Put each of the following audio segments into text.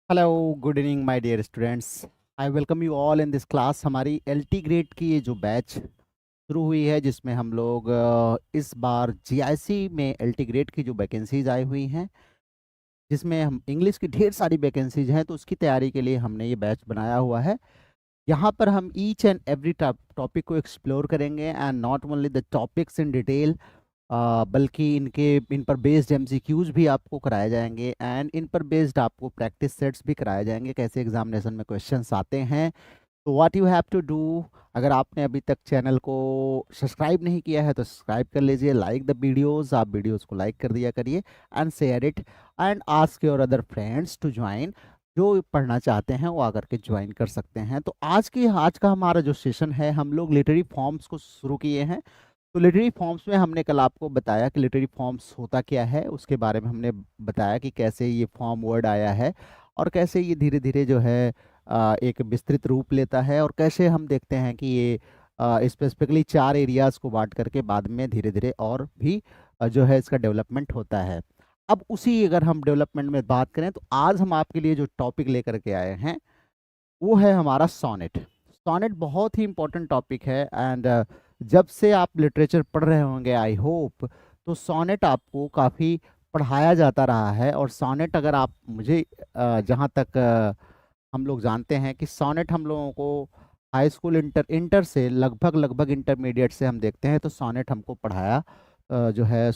Hello good evening my dear students. I welcome you all in this class. हमारी LT grade की ये जो batch शुरू हुई है, जिसमें हम लोग इस बार जीआईसी में एलटी ग्रेड की जो वैकेंसीज आई हुई हैं, जिसमें हम इंग्लिश की ढेर सारी वैकेंसीज हैं, तो उसकी तैयारी के लिए हमने ये बैच बनाया हुआ है। यहाँ पर हम ईच एंड एवरी टॉपिक को एक्सप्लोर करेंगे, and not only the topics in detail, बल्कि इन पर बेस्ड एमसीक्यूज भी आपको कराए जाएंगे, एंड इन पर बेस्ड आपको प्रैक्टिस सेट्स भी कराए जाएंगे, कैसे एग्जामिनेशन में क्वेश्चंस आते हैं। तो what you have to do, अगर आपने अभी तक चैनल को सब्सक्राइब नहीं किया है तो सब्सक्राइब कर लीजिए, लाइक द वीडियोस, आप वीडियोस को लाइक कर दिया करिए, and share it, and ask your other friends to join. जो पढ़ना चाहते हैं वो आकर के ज्वाइन कर सकते हैं। तो आज का हमारा जो सेशन है, हम लोग लिटरेरी फॉर्म्स को शुरू किए हैं। तो लिटरेरी फॉर्म्स में हमने कल आपको बताया कि लिटरेरी फॉर्म्स होता क्या है, उसके बारे में हमने बताया कि कैसे ये फॉर्म वर्ड आया है, और कैसे ये धीरे धीरे जो है एक विस्तृत रूप लेता है, और कैसे हम देखते हैं कि ये स्पेसिफिकली 4 एरियाज को बांट करके बाद में धीरे धीरे और भी जो है इसका डेवलपमेंट होता है। अब उसी अगर हम डेवलपमेंट में बात करें, तो आज हम आपके लिए जो टॉपिक लेकर के आए हैं वो है हमारा सोनेट। सोनेट बहुत ही इम्पोर्टेंट टॉपिक है, एंड जब से आप लिटरेचर पढ़ रहे होंगे, आई होप, तो सोनेट आपको काफ़ी पढ़ाया जाता रहा है। और सोनेट, अगर आप मुझे जहाँ तक हम लोग जानते हैं कि सोनेट हम लोगों को हाई स्कूल इंटर इंटर से लगभग इंटरमीडिएट से हम देखते हैं, तो सोनेट हमको पढ़ाया जो है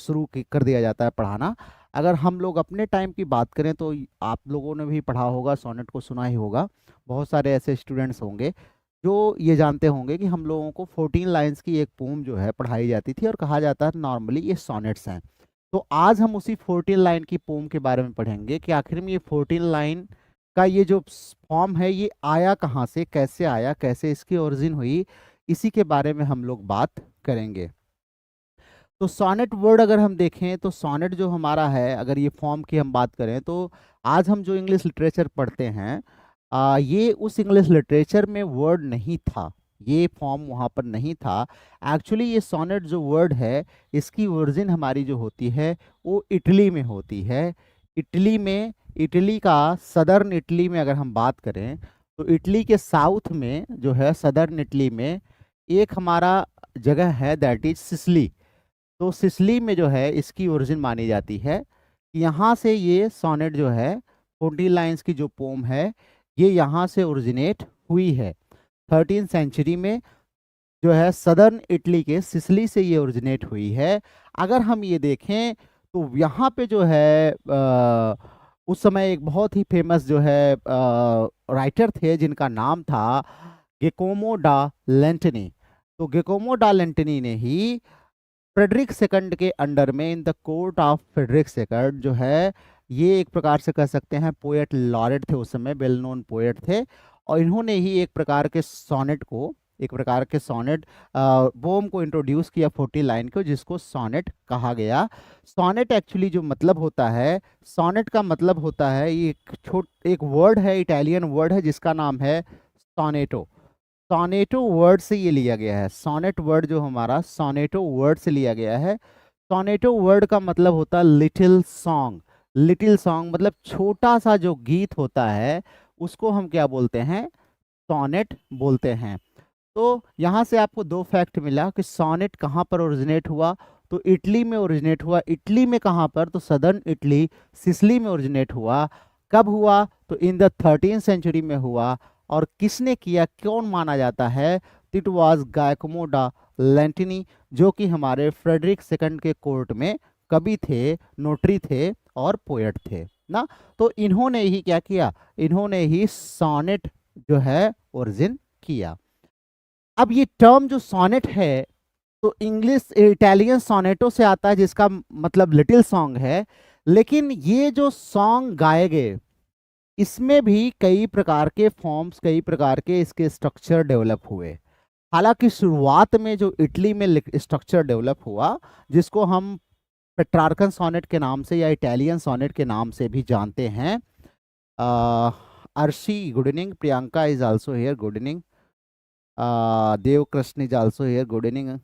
कर दिया जाता है पढ़ाना। अगर हम लोग अपने टाइम की बात करें, तो आप लोगों ने भी पढ़ा होगा, सोनेट को सुना ही होगा। बहुत सारे ऐसे स्टूडेंट्स होंगे जो ये जानते होंगे कि हम लोगों को 14 लाइंस की एक पोम जो है पढ़ाई जाती थी, और कहा जाता है नॉर्मली ये सॉनेट्स हैं। तो आज हम उसी 14 लाइन की पोम के बारे में पढ़ेंगे कि आखिर में ये 14 लाइन का ये जो फॉर्म है, ये आया कहाँ से, कैसे आया, कैसे इसकी ओरिजिन हुई, इसी के बारे में हम लोग बात करेंगे। तो सॉनेट वर्ड अगर हम देखें, तो सॉनेट जो हमारा है, अगर ये फॉर्म की हम बात करें, तो आज हम जो इंग्लिश लिटरेचर पढ़ते हैं, ये उस इंग्लिश लिटरेचर में वर्ड नहीं था, ये फॉर्म वहाँ पर नहीं था। एक्चुअली ये सोनेट जो वर्ड है, इसकी ओरिजिन हमारी जो होती है वो इटली में होती है। इटली में, इटली का सदर्न इटली में अगर हम बात करें, तो इटली के साउथ में जो है, सदर्न इटली में एक हमारा जगह है, दैट इज सिसली। तो सिसली में जो है इसकी ओरिजिन मानी जाती है। यहाँ से ये सोनेट जो है, 14 लाइंस की जो पोम है, ये यहाँ से ओरिजिनेट हुई है 13th सेंचुरी में, जो है सदर्न इटली के सिसली से ये ओरिजिनेट हुई है। अगर हम ये देखें, तो यहाँ पे जो है उस समय एक बहुत ही फेमस जो है राइटर थे, जिनका नाम था गिकोमो डा लेंटनी। तो गिकोमो डा लेंटनी ने ही फ्रेडरिक सेकंड के अंडर में, in the court of Frederick second जो है, ये एक प्रकार से कह सकते हैं पोएट लॉरेट थे, उस समय वेल नोन पोएट थे। और इन्होंने ही एक प्रकार के सोनेट पोम को इंट्रोड्यूस किया 40 लाइन को, जिसको सोनेट कहा गया। सोनेट एक्चुअली जो मतलब होता है, सोनेट का मतलब होता है, ये एक वर्ड है, इटालियन वर्ड है, जिसका नाम है सोनेटो। सोनेटो वर्ड से ये लिया गया है। सोनेट वर्ड जो हमारा सोनेटो वर्ड से लिया गया है। सोनेटो वर्ड का मतलब होता है लिटिल सॉन्ग। लिटिल सॉन्ग मतलब छोटा सा जो गीत होता है, उसको हम क्या बोलते हैं, सोनेट बोलते हैं। तो यहाँ से आपको दो फैक्ट मिला कि सोनेट कहाँ पर ओरिजिनेट हुआ, तो इटली में ओरिजिनेट हुआ। इटली में कहाँ पर, तो सदर्न इटली, सिसली में ओरिजिनेट हुआ। कब हुआ, तो इन द 13th सेंचुरी में हुआ। और किसने किया, कौन माना जाता है, इट वाज गायकोमो डा लेंटिनी, जो कि हमारे फ्रेडरिक सेकंड के कोर्ट में कवि थे, नोटरी थे और पोएट थे ना। तो इन्होंने ही क्या किया, इन्होंने ही सोनेट जो है ओरिजिन किया। अब ये टर्म जो सोनेट है, तो इंग्लिश इटालियन सोनेटो से आता है, जिसका मतलब लिटिल सॉन्ग है। लेकिन ये जो सॉन्ग गाए गए, इसमें भी कई प्रकार के फॉर्म्स, कई प्रकार के इसके स्ट्रक्चर डेवलप हुए। हालांकि शुरुआत में जो इटली में स्ट्रक्चर डेवलप हुआ, जिसको हम पेट्रार्कन सोनेट के नाम से या इटालियन सोनेट के नाम से भी जानते हैं। Arshi good evening, Priyanka is also here, good evening. Dev Krishna is also here, good evening.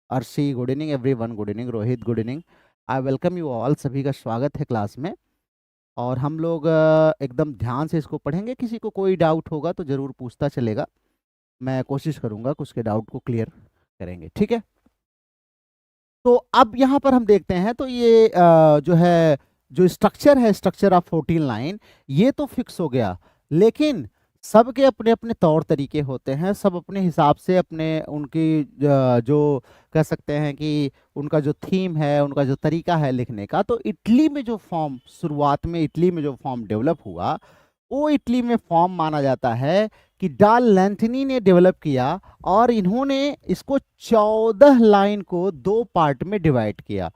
Arshi good evening, everyone good evening, Rohit good evening. I welcome you all, सभी का स्वागत है क्लास में। और हम लोग एकदम ध्यान से इसको पढ़ेंगे। किसी को कोई डाउट होगा तो ज़रूर पूछता चलेगा, मैं कोशिश करूंगा कि उसके डाउट को क्लियर करेंगे, ठीक है। तो अब यहाँ पर हम देखते हैं तो ये जो है, जो स्ट्रक्चर है, स्ट्रक्चर ऑफ 14 लाइन, ये तो फिक्स हो गया, लेकिन सबके अपने अपने तौर तरीके होते हैं, सब अपने हिसाब से अपने उनकी जो कह सकते हैं कि उनका जो थीम है, उनका जो तरीका है लिखने का। तो इटली में जो फॉर्म शुरुआत में इटली में जो फॉर्म डेवलप हुआ, वो इटली में फॉर्म माना जाता है कि डाल लेंथनी ने डेवलप किया, और इन्होंने इसको 14 लाइन को दो पार्ट में डिवाइड किया,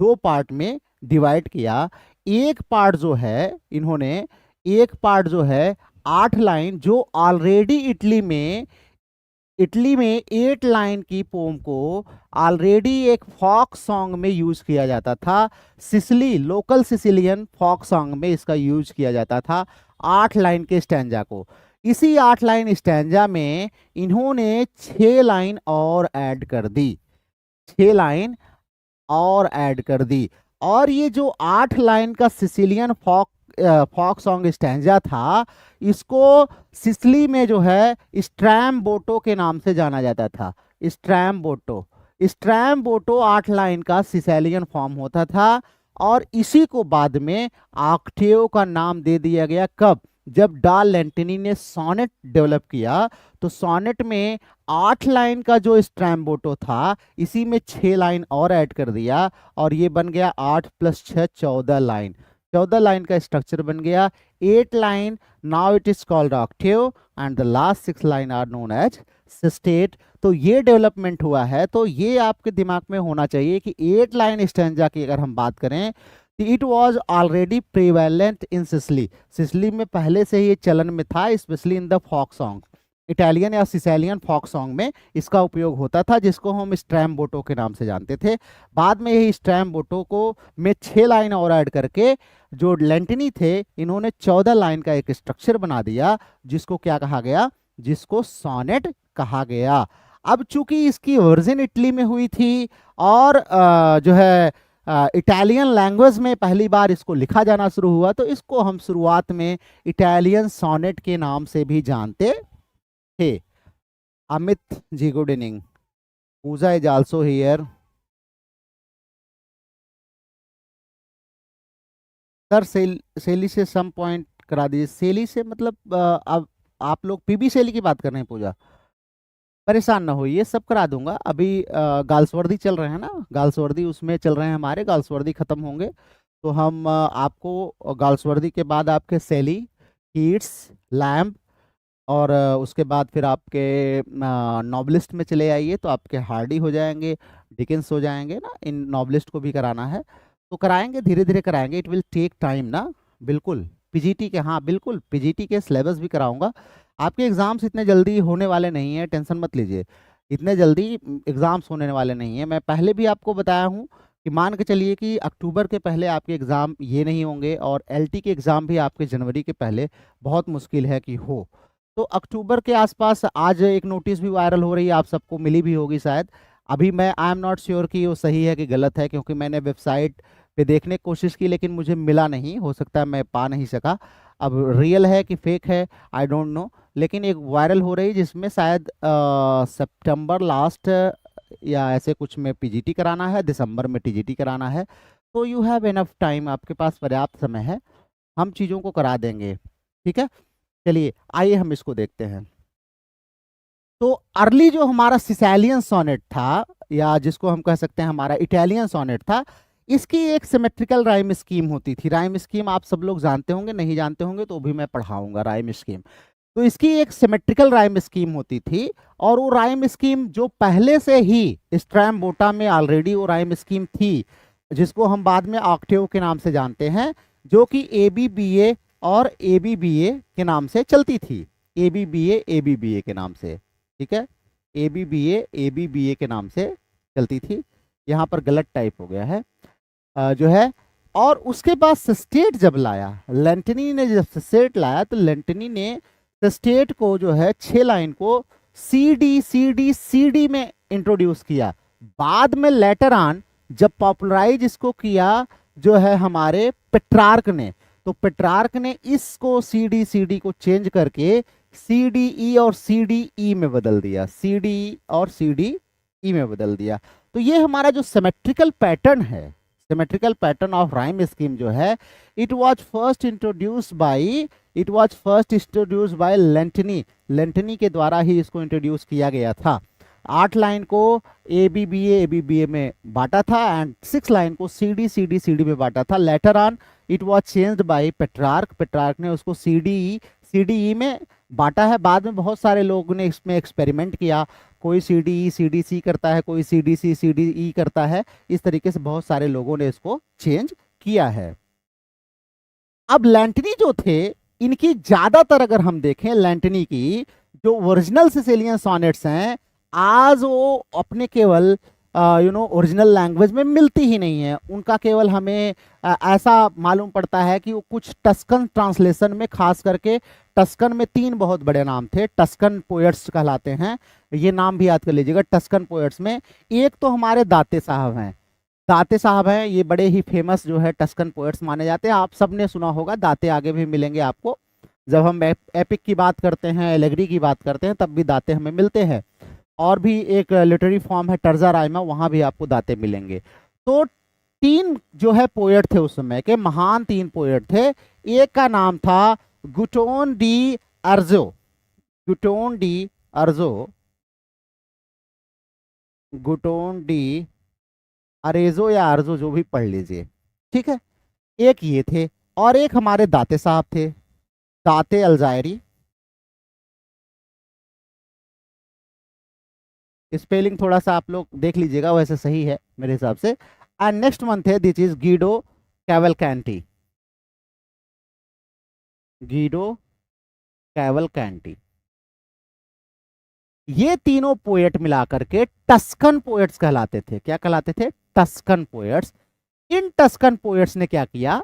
दो पार्ट में डिवाइड किया। एक पार्ट जो है इन्होंने, एक पार्ट जो है 8 लाइन, जो ऑलरेडी इटली में 8 लाइन की पोम को ऑलरेडी एक फॉक सॉन्ग में यूज किया जाता था। Sicily, local Sicilian folk song में इसका यूज किया जाता था 8 लाइन के स्टैंजा को। इसी 8 लाइन स्टैंजा में इन्होंने 6 लाइन और ऐड कर दी, 6 लाइन और ऐड कर दी। और ये जो 8 लाइन का सिसिलियन फॉक सॉन्ग स्टैंजा था, इसको सिसली में जो है स्ट्रैम्बोटो के नाम से जाना जाता था। स्ट्रैम्बोटो, स्ट्रैम्बोटो 8 लाइन का सिसिलियन फॉर्म होता था, और इसी को बाद में ऑक्टेव का नाम दे दिया गया। कब? जब डाल लेंटिनी ने सोनेट डेवलप किया, तो सोनेट में 8 लाइन का जो स्ट्रैम्बोटो था, इसी में 6 लाइन और ऐड कर दिया, और ये बन गया 8 + 6 14 लाइन। 14 लाइन का स्ट्रक्चर बन गया। 8 line, now it is called octave, and the last 6 line are known as sestet. तो ये डेवलपमेंट हुआ है। तो ये आपके दिमाग में होना चाहिए कि 8 लाइन स्टैंजा की अगर हम बात करें, it was already prevalent in Sicily, Sicily में पहले से ही चलन में था, specially in the folk song. Italian या सिसेलियन फॉक सॉन्ग में इसका उपयोग होता था, जिसको हम स्ट्रैम्बोटो के नाम से जानते थे। बाद में यही स्ट्रैम्बोटो को में 6 लाइन और ऐड करके जो लेंटिनी थे, इन्होंने 14 लाइन का एक स्ट्रक्चर बना दिया, जिसको क्या कहा गया? जिसको सोनेट कहा गया। अब चूंकि इसकी ओरिजिन इटली में हुई थी, और जो है इटालियन लैंग्वेज में पहली बार इसको लिखा जाना शुरू हुआ, तो इसको हम शुरुआत में इटालियन सोनेट के नाम से भी जानते थे। Amit ji, good evening. Pooja is also here. Sir सेली से सम पॉइंट करा दीजिए। सेली से मतलब अब आप लोग पीबी सेली की बात कर रहे हैं? पूजा, परेशान ना होइए, सब करा दूंगा। अभी गाल्सवर्दी चल रहे हैं ना, गाल्सवर्दी उसमें चल रहे हैं हमारे, गाल्सवर्दी खत्म होंगे तो हम आपको गाल्सवर्दी के बाद आपके सेली, कीट्स, लैम्ब, और उसके बाद फिर आपके नॉवलिस्ट में चले आइए तो आपके हार्डी हो जाएंगे, डिकेंस हो जाएंगे ना। इन नॉवलिस्ट को भी कराना है तो कराएंगे, धीरे धीरे कराएंगे, इट विल टेक टाइम ना। बिल्कुल पीजीटी के, हाँ बिल्कुल पीजीटी के सिलेबस भी कराऊंगा। आपके एग्जाम्स इतने जल्दी होने वाले नहीं है, टेंशन मत लीजिए, इतने जल्दी एग्जाम्स होने वाले नहीं है। मैं पहले भी आपको बताया हूँ कि मान के चलिए कि अक्टूबर के पहले आपके एग्ज़ाम ये नहीं होंगे, और एलटी के एग्ज़ाम भी आपके जनवरी के पहले बहुत मुश्किल है कि हो। तो अक्टूबर के आसपास आज एक नोटिस भी वायरल हो रही है, आप सबको मिली भी होगी शायद। अभी मैं आई एम नॉट श्योर कि वो सही है कि गलत है, क्योंकि मैंने वेबसाइट पे देखने की कोशिश की लेकिन मुझे मिला नहीं, हो सकता है मैं पा नहीं सका। अब रियल है कि फेक है, आई डोंट नो, लेकिन एक वायरल हो रही है जिसमें शायद सितंबर लास्ट या ऐसे कुछ में पीजीटी कराना है, दिसंबर में टीजीटी कराना है। तो यू हैव इनफ टाइम, आपके पास पर्याप्त समय है, हम चीज़ों को करा देंगे, ठीक है। चलिए आइए हम इसको देखते हैं। तो अर्ली जो हमारा सिसैलियन सोनेट था, या जिसको हम कह सकते हैं हमारा इटालियन सोनेट था, इसकी एक सिमेट्रिकल राइम स्कीम होती थी। राइम स्कीम आप सब लोग जानते होंगे, नहीं जानते होंगे तो भी मैं पढ़ाऊंगा राइम स्कीम। तो इसकी एक सिमेट्रिकल राइम स्कीम होती थी, और वो राइम स्कीम जो पहले से ही स्ट्रैम्बोटा में ऑलरेडी वो राइम स्कीम थी, जिसको हम बाद में ऑक्टेव के नाम से जानते हैं, जो कि ABBA और ABBA के नाम से चलती थी। ABBA के नाम से, ठीक है, ABBA के नाम से चलती थी। यहाँ पर गलत टाइप हो गया है जो है। और उसके बाद सिस्टेट जब लाया, लेंटनी ने जब सिस्टेट लाया, तो लेंटनी ने सिस्टेट को जो है 6 लाइन को CD में इंट्रोड्यूस किया। बाद में लेटर ऑन जब पॉपुलराइज इसको किया जो है हमारे पेट्रार्क ने, तो पेट्रार्क ने इसको सी डी को चेंज करके सी डी ई और सी डी ई में बदल दिया, सी डी ई और सी डी ई में बदल दिया। तो ये हमारा जो सिमेट्रिकल पैटर्न है, symmetrical pattern of rhyme scheme जो है, it was first introduce by Lentini के द्वारा ही इसको इंट्रोड्यूस किया गया था। 8 लाइन को ए बी बी ए में बांटा था एंड 6 लाइन को सी डी में बांटा था। Later on it was changed by Petrarch ने उसको सी डी ई में बांटा है। बाद में बहुत सारे लोगों ने इसमें एक्सपेरिमेंट किया, कोई सी डी सी करता है, कोई सी डी ई करता है, इस तरीके से बहुत सारे लोगों ने इसको चेंज किया है। अब लैंटनी जो थे, इनकी ज्यादातर अगर हम देखें लैंटनी की जो ओरिजिनल सिसिलियन सॉनेट्स हैं, आज वो अपने केवल ओरिजिनल लैंग्वेज में मिलती ही नहीं है। उनका केवल हमें ऐसा मालूम पड़ता है कि वो कुछ टस्कन ट्रांसलेशन में, खास करके टस्कन में 3 बहुत बड़े नाम थे, टस्कन पोएट्स कहलाते हैं, ये नाम भी याद कर लीजिएगा। टस्कन पोएट्स में एक तो हमारे दाते साहब हैं, ये बड़े ही फेमस जो है टस्कन पोएट्स माने जाते हैं। आप सबने सुना होगा, दाते आगे भी मिलेंगे आपको, जब हम एपिक की बात करते हैं, एलेगरी की बात करते हैं, तब भी दाते हमें मिलते हैं। और भी एक लिटरेरी फॉर्म है टर्जा राइमा, वहां भी आपको दाते मिलेंगे। तो 3 जो है पोएट थे उस समय के, महान 3 पोएट थे। एक का नाम था गुटोन डी अर्जो, अरेजो या अर्जो, जो भी पढ़ लीजिए, ठीक है। एक ये थे, और एक हमारे दाते साहब थे, दाते अल्जायरी। स्पेलिंग थोड़ा सा आप लोग देख लीजिएगा, वैसे सही है मेरे हिसाब से। एंड नेक्स्ट वन थे, दिस इज गीडो कैवलकैंटी। ये तीनों पोएट मिलाकर के टस्कन पोएट्स कहलाते थे। क्या कहलाते थे? Tuscan poets. इन टस्कन पोएट्स ने क्या किया?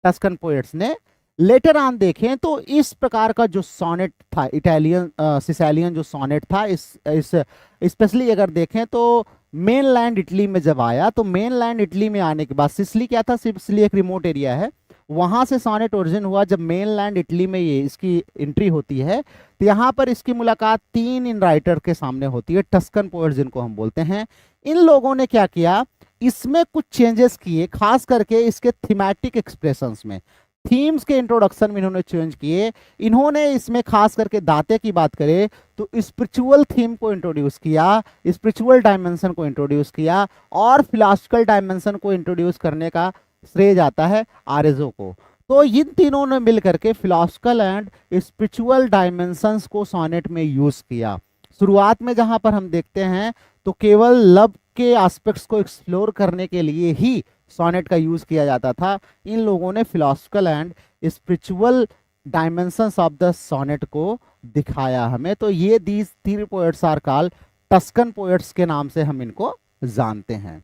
टस्कन पोएट्स ने लेटर ऑन देखें तो इस प्रकार का जो सोनेट था, इटालियन सिसिलियन जो सोनेट था, इस स्पेशली अगर देखें तो मेनलैंड इटली में जब आया, तो मेनलैंड इटली में आने के बाद, सिसिली क्या था? सिसिली एक रिमोट एरिया है, वहां से सोनेट ओरिजिन हुआ। जब मेनलैंड इटली में ये इसकी एंट्री होती है, तो यहाँ पर इसकी मुलाकात 3 इन राइटर के सामने होती है, टस्कन पोएट्स जिनको हम बोलते हैं। इन लोगों ने क्या किया? इसमें कुछ चेंजेस किए, खास करके इसके थीमेटिक एक्सप्रेशंस में, थीम्स के इंट्रोडक्शन में इन्होंने चेंज किए। इन्होंने इसमें खास करके दाते की बात करें तो स्पिरिचुअल थीम को इंट्रोड्यूस किया, स्पिरिचुअल डायमेंशन को इंट्रोड्यूस किया, और फिलॉसफिकल डायमेंशन को इंट्रोड्यूस करने का श्रेय जाता है आरेजो को। तो इन तीनों ने मिलकर के फिलॉसफिकल एंड स्पिरिचुअल डायमेंशंस को सोनेट में यूज किया। शुरुआत में जहां पर हम देखते हैं तो केवल लव के एस्पेक्ट्स को एक्सप्लोर करने के लिए ही सोनेट का यूज किया जाता था। इन लोगों ने philosophical and spiritual dimensions of the sonnet को दिखाया हमें। तो ये these 3 poets are called Tuscan poets के नाम से हम इनको जानते हैं।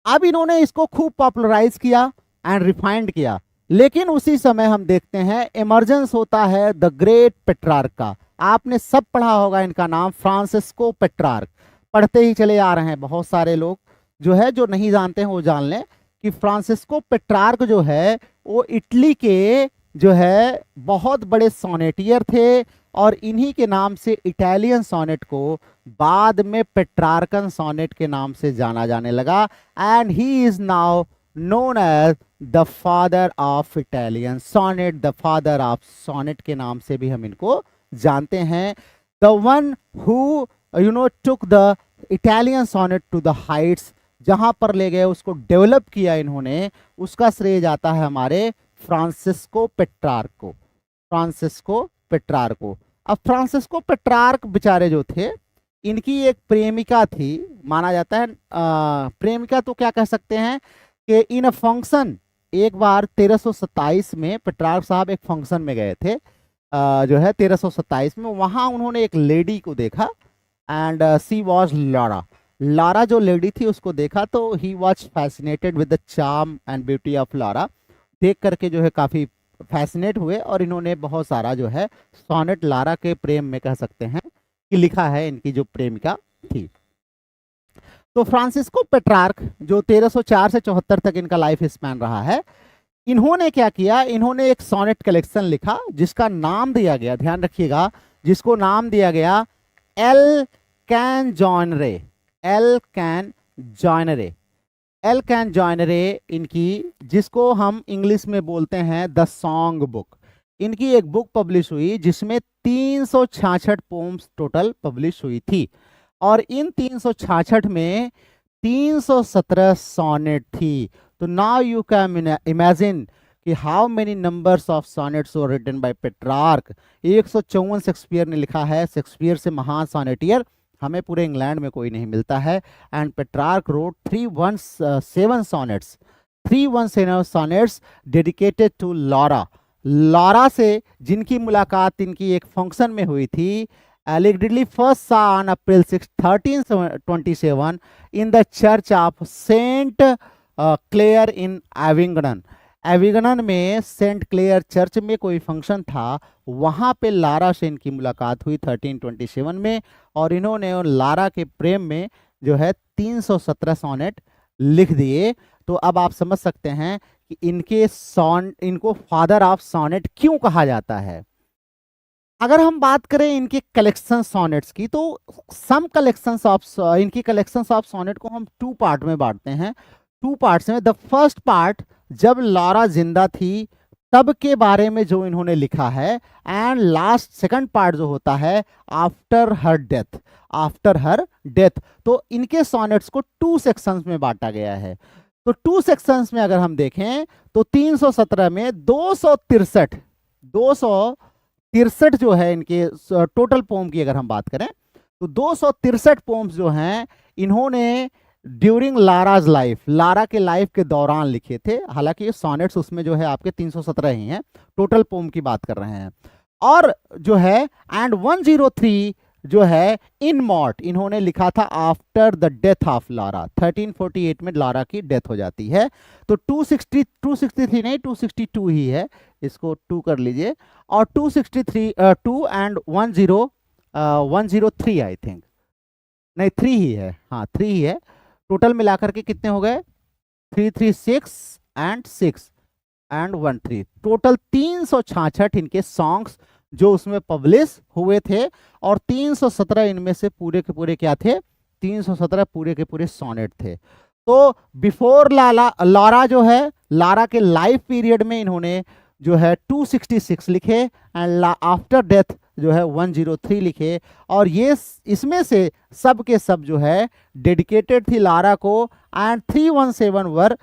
अब इन्होंने इसको खूब पॉपुलराइज किया एंड रिफाइंड किया, लेकिन उसी समय हम देखते हैं इमर्जेंस होता है द ग्रेट पेट्रार्क का। आपने सब पढ़ा होगा इनका नाम, फ्रांसिस्को पेट्रार्क। पढ़ते ही चले आ रहे हैं, बहुत सारे लोग जो है जो नहीं जानते हैं वो जान लें कि फ्रांसिस्को पेट्रार्क जो है वो इटली के जो है बहुत बड़े सोनेटियर थे, और इन्हीं के नाम से इटालियन सोनेट को बाद में पेट्रार्कन सोनेट के नाम से जाना जाने लगा। And he is now known as the father of Italian sonnet, the father of sonnet के नाम से भी हम इनको जानते हैं। The one who took the Italian sonnet to the heights, जहां पर ले गए उसको डेवलप किया इन्होंने, उसका श्रेय जाता है हमारे फ्रांसिस्को पेट्रार्क को। अब फ्रांसिस्को पेट्रार्क बेचारे जो थे, इनकी एक प्रेमिका थी, माना जाता है प्रेमिका तो क्या कह सकते हैं कि इन अ फंक्शन, एक बार 1327 में पेट्रार्क साहब एक फंक्शन में गए थे, जो है 1327 में, वहां उन्होंने एक लेडी को देखा एंड सी वॉज लारा जो लेडी थी उसको देखा, तो he was fascinated with the charm and beauty of Lara. देख करके जो है काफी फैसिनेट हुए, और इन्होंने बहुत सारा जो है सोनेट लारा के प्रेम में कह सकते हैं कि लिखा है, इनकी जो प्रेमिका थी। तो फ्रांसिस्को पेट्रार्क जो 1304 से 74 तक इनका लाइफ स्पैन रहा है, इन्होंने क्या किया, इन्होंने एक सोनेट कलेक्शन लिखा जिसका नाम दिया गया, ध्यान रखिएगा, जिसको नाम दिया गया L can genre. L can genre, L can genre इनकी, जिसको हम इंग्लिश में बोलते हैं द सॉन्ग बुक। इनकी एक बुक पब्लिश हुई जिसमें 366 पोम्स टोटल पब्लिश हुई थी, और इन 366 में 317 सोनेट थी। तो नाउ यू कैन इमेजिन कि how many numbers of sonnets were written by Petrarch. 154 Shakespeare ने लिखा है। शेक्सपियर से महान सोनेटियर हमें पूरे इंग्लैंड में कोई नहीं मिलता है। And Petrarch wrote 317 sonnets, 317 sonnets dedicated to Laura. Laura से जिनकी मुलाकात इनकी एक फंक्शन में हुई थी, allegedly first saw on April 6, 1327 in the church of Saint Clare in Avignon। एविगनन में सेंट क्लेयर चर्च में कोई फंक्शन था, वहां पे लारा से इनकी मुलाकात हुई 1327 में, और इन्होंने लारा के प्रेम में जो है 317 सोनेट लिख दिए। तो अब आप समझ सकते हैं कि इनको फादर ऑफ सोनेट क्यों कहा जाता है। अगर हम बात करें इनके कलेक्शन सोनेट्स की, तो सम कलेक्शंस ऑफ इनकी कलेक्शंस ऑफ सोनेट को हम 2 पार्ट में बांटते हैं। 2 पार्ट्स में, द फर्स्ट पार्ट जब लॉरा जिंदा थी तब के बारे में जो इन्होंने लिखा है, एंड लास्ट सेकंड पार्ट जो होता है after her death, after her death. तो इनके सोनेट्स को 2 सेक्शंस में बांटा गया है। तो 2 सेक्शंस में अगर हम देखें तो 317 में 263 जो है इनके टोटल पोम की अगर हम बात करें तो 263 पोम्स जो हैं इन्होंने ड्यूरिंग लाराज लाइफ, लारा के लाइफ के दौरान लिखे थे। हालांकि ये सोनेट्स उसमें जो है आपके 317 ही हैं, टोटल पोम की बात कर रहे हैं। और जो है एंड 103 जो है इन मॉर्ट, इन्होंने लिखा था after the death of Lara. 1348 में लारा की डेथ हो जाती है। तो 263 नहीं, 262 ही है, इसको 2 कर लीजिए। और 263 2 एंड 103 आई थिंक, नहीं 3 ही है, हाँ 3 ही है। टोटल मिलाकर के कितने हो गए 336 एंड 6 एंड 13, टोटल 366 इनके सॉन्ग्स जो उसमें पब्लिश हुए थे। और 317 इनमें से पूरे के पूरे क्या थे, 317 पूरे के पूरे सोनेट थे। तो बिफोर लारा जो है, लारा के लाइफ पीरियड में इन्होंने जो है 266 लिखे, एंड आफ्टर डेथ जो है 103 लिखे। और ये इसमें से सब के सब जो है डेडिकेटेड थी लारा को, एंड 317 वर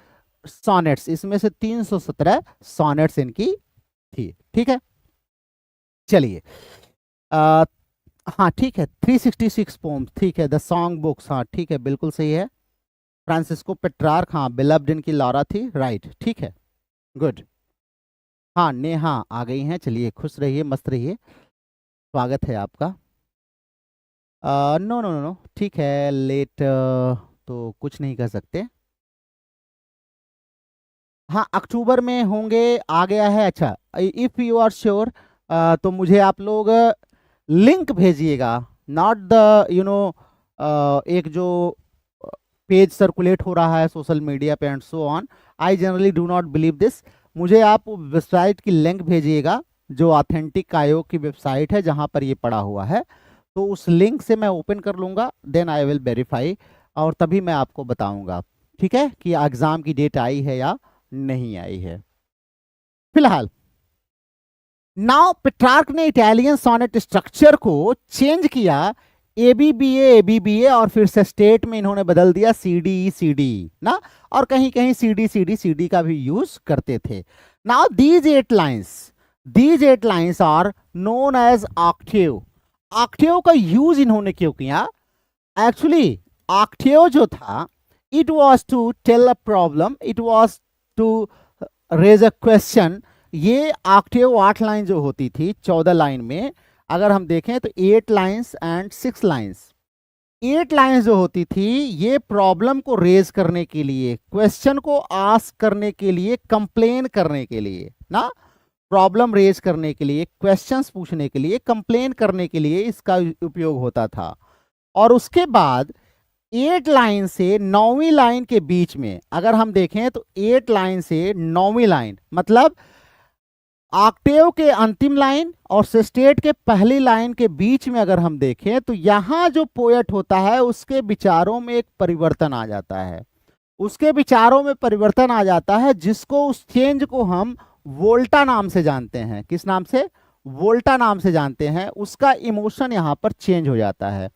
सोनेट्स, इसमें से 317 सोनेट्स इनकी थी। ठीक है, चलिए हाँ ठीक है, 366 पोम्स, ठीक है। द सॉन्ग बुक्स, हाँ ठीक है, बिल्कुल सही है। फ्रांसिस्को पेट्रार्क, हाँ बिलव्ड इनकी लॉरा थी, राइट, ठीक है, गुड। हाँ नेहा आ गई हैं, चलिए खुश रहिए, मस्त रहिए, स्वागत है आपका। नो नो नो नो, ठीक है, लेट तो कुछ नहीं कर सकते। हाँ अक्टूबर में होंगे, आ गया है, अच्छा। इफ़ यू आर श्योर तो मुझे आप लोग लिंक भेजिएगा, नॉट द एक जो पेज सर्कुलेट हो रहा है सोशल मीडिया पे and so on. I generally do not believe this. मुझे आप वेबसाइट की लिंक भेजिएगा जो ऑथेंटिक आयोग की वेबसाइट है जहाँ पर ये पड़ा हुआ है। तो उस लिंक से मैं ओपन कर लूँगा, देन आई विल वेरीफाई, और तभी मैं आपको बताऊँगा, ठीक है, कि एग्ज़ाम की डेट आई है या नहीं आई है। फिलहाल नाउ पेट्रार्क ने इटालियन सोनेट स्ट्रक्चर को चेंज किया, एबीबीए और फिर से स्टेट में इन्होंने बदल दिया सीडी ना, और कहीं कहीं सीडी का भी यूज करते थे। Now these 8 lines are known as octave. Octave का यूज इन्होंने क्यों किया? एक्चुअली ऑक्टेव जो था, it was to tell a problem, it was to raise a question. ये ऑक्टेव 8 लाइन जो होती थी 14 लाइन में, अगर हम देखें तो 8 लाइंस एंड 6 लाइंस। 8 लाइंस जो होती थी ये प्रॉब्लम को रेज करने के लिए, क्वेश्चन को आस्क करने के लिए, कंप्लेन करने के लिए ना, प्रॉब्लम रेज करने के लिए, क्वेश्चंस पूछने के लिए, कंप्लेन करने के लिए इसका उपयोग होता था। और उसके बाद 8 लाइन से 9वीं लाइन के बीच में अगर हम देखें तो 8 लाइन से 9वीं लाइन मतलब ऑक्टेव के अंतिम लाइन और सेस्टेट के पहली लाइन के बीच में अगर हम देखें तो यहां जो पोएट होता है उसके विचारों में एक परिवर्तन आ जाता है, उसके विचारों में परिवर्तन आ जाता है, जिसको उस चेंज को हम वोल्टा नाम से जानते हैं। किस नाम से? वोल्टा नाम से जानते हैं। उसका इमोशन यहां पर चेंज हो जाता है।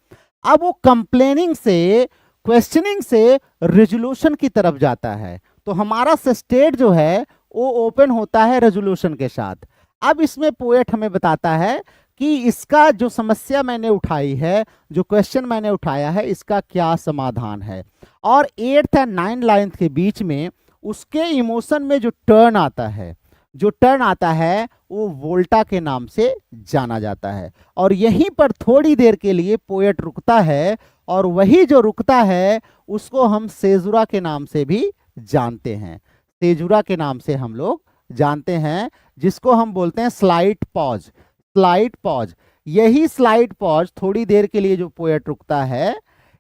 अब वो कंप्लेनिंग से, क्वेश्चनिंग से रेजोल्यूशन की तरफ जाता है। तो हमारा स्टेट जो है वो ओपन होता है रेजोल्यूशन के साथ। अब इसमें पोएट हमें बताता है कि इसका जो समस्या मैंने उठाई है, जो क्वेश्चन मैंने उठाया है, इसका क्या समाधान है। और 8th एंड 9th लाइन के बीच में उसके इमोशन में जो टर्न आता है, जो टर्न आता है वो वोल्टा के नाम से जाना जाता है। और यहीं पर थोड़ी देर के लिए पोएट रुकता है, और वही जो रुकता है उसको हम सेजुरा के नाम से भी जानते हैं। सेजुरा के नाम से हम लोग जानते हैं, जिसको हम बोलते हैं स्लाइट पॉज। स्लाइट पॉज, यही स्लाइट पॉज थोड़ी देर के लिए जो पोएट रुकता है,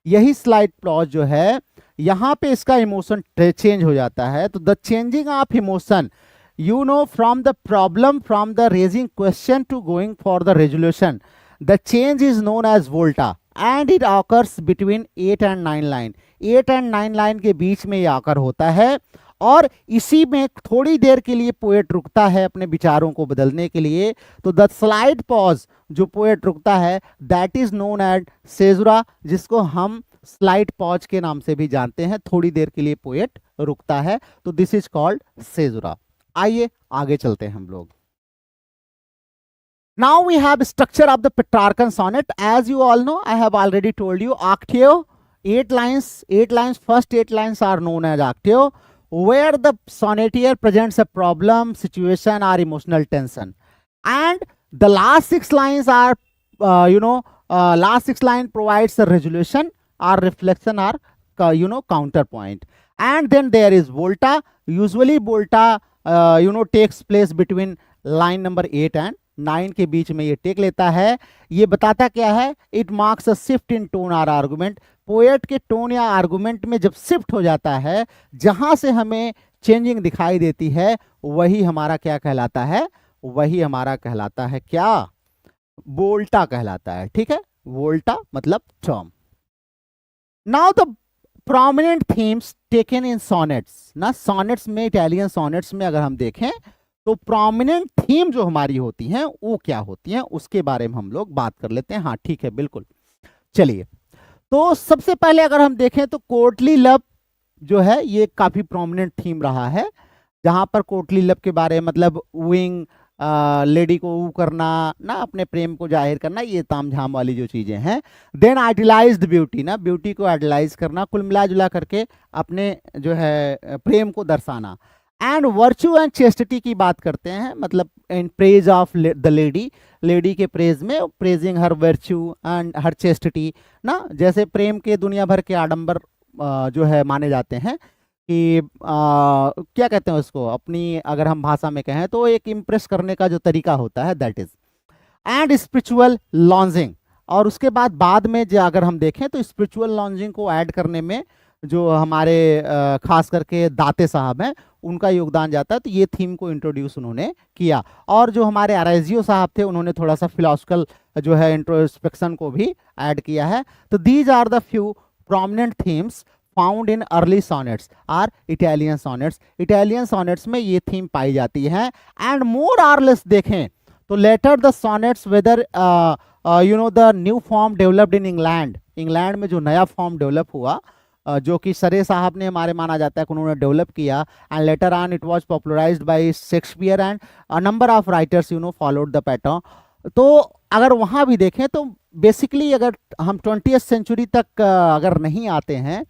यही स्लाइट पॉज जो है, यहां पे इसका इमोशन चेंज हो जाता है। तो the changing of emotion, you know, from the problem, from the raising question to going for the resolution, the change is known as volta and it occurs between 8 and 9 line। 8 and 9 line के बीच में ये आकर होता है, और इसी में थोड़ी देर के लिए पोएट रुकता है अपने विचारों को बदलने के लिए। तो द स्लाइड पॉज जो पोएट रुकता है, दैट इज नोन एज सेजुरा, जिसको हम स्लाइड पॉज के नाम से भी जानते हैं। थोड़ी देर के लिए पोएट रुकता है, तो दिस इज कॉल्ड सेजुरा। आइए आगे चलते हैं हम लोग। Now we have structure of the Petrarchan sonnet. As you all know, I have already told you, octave, 8 lines, 8 lines, first 8 lines are known as octave, where the sonneteer presents a problem, situation or emotional tension, and the last 6 lines are last 6 line provides a resolution or reflection or counterpoint. And then there is volta. Usually volta takes place between line number 8 and 9 के बीच में ये take लेता है। ये बताता क्या है? It marks a shift in tone और आर्गुमेंट। पोएट के टोन या आर्गुमेंट में जब शिफ्ट हो जाता है, जहां से हमें चेंजिंग दिखाई देती है, वही हमारा क्या कहलाता है? वही हमारा कहलाता है क्या? वोल्टा कहलाता है। ठीक है, वोल्टा मतलब term. Now the prominent themes taken in sonnets ना, सॉनेट्स में, इटालियन सॉनेट्स में अगर हम देखें तो प्रोमिनेंट थीम जो हमारी होती हैं वो क्या होती हैं, उसके बारे में हम लोग बात कर लेते हैं। हाँ ठीक है, बिल्कुल। चलिए, तो सबसे पहले अगर हम देखें तो कोर्टली लव जो है ये काफी प्रोमिनेंट थीम रहा है, जहां पर कोर्टली लव के बारे में मतलब विंग, लेडी को ऊ करना ना, अपने प्रेम को जाहिर करना, ये तामझाम वाली जो चीजें हैं। देन आइडियलाइज्ड ब्यूटी ना, ब्यूटी को आइडियलाइज करना, कुल मिला जुला करके अपने जो है प्रेम को दर्शाना। एंड वर्च्यू एंड चेस्टिटी की बात करते हैं, मतलब in praise of the lady, lady के प्रेज में, praising her virtue and her chastity ना। जैसे प्रेम के दुनिया भर के आडंबर जो है माने जाते हैं कि क्या कहते हैं उसको, अपनी अगर हम भाषा में कहें तो एक इम्प्रेस करने का जो तरीका होता है, that is. And spiritual lodging, और उसके बाद में जो अगर हम देखें तो स्पिरिचुअल लॉन्जिंग को ऐड करने में जो हमारे खास करके दाते साहब हैं, उनका योगदान जाता है। तो ये थीम को इंट्रोड्यूस उन्होंने किया। और जो हमारे अरेजियो साहब थे, उन्होंने थोड़ा सा फिलोसफिकल जो है इंट्रोस्पेक्शन को भी ऐड किया है। तो these are the few prominent themes found in early sonnets are Italian sonnets. Italian sonnets में ये थीम पाई जाती है। एंड मोर आर लेस देखें तो later the sonnets whether the new form developed in England, England में जो नया form develop हुआ, जो कि सरे साहब ने हमारे माना जाता है कि उन्होंने डेवलप किया। And later on it was popularised bye Shakespeare and a number of writers followed the pattern. तो अगर वहाँ भी देखें तो बेसिकली अगर हम 20th सेंचुरी तक अगर नहीं आते हैं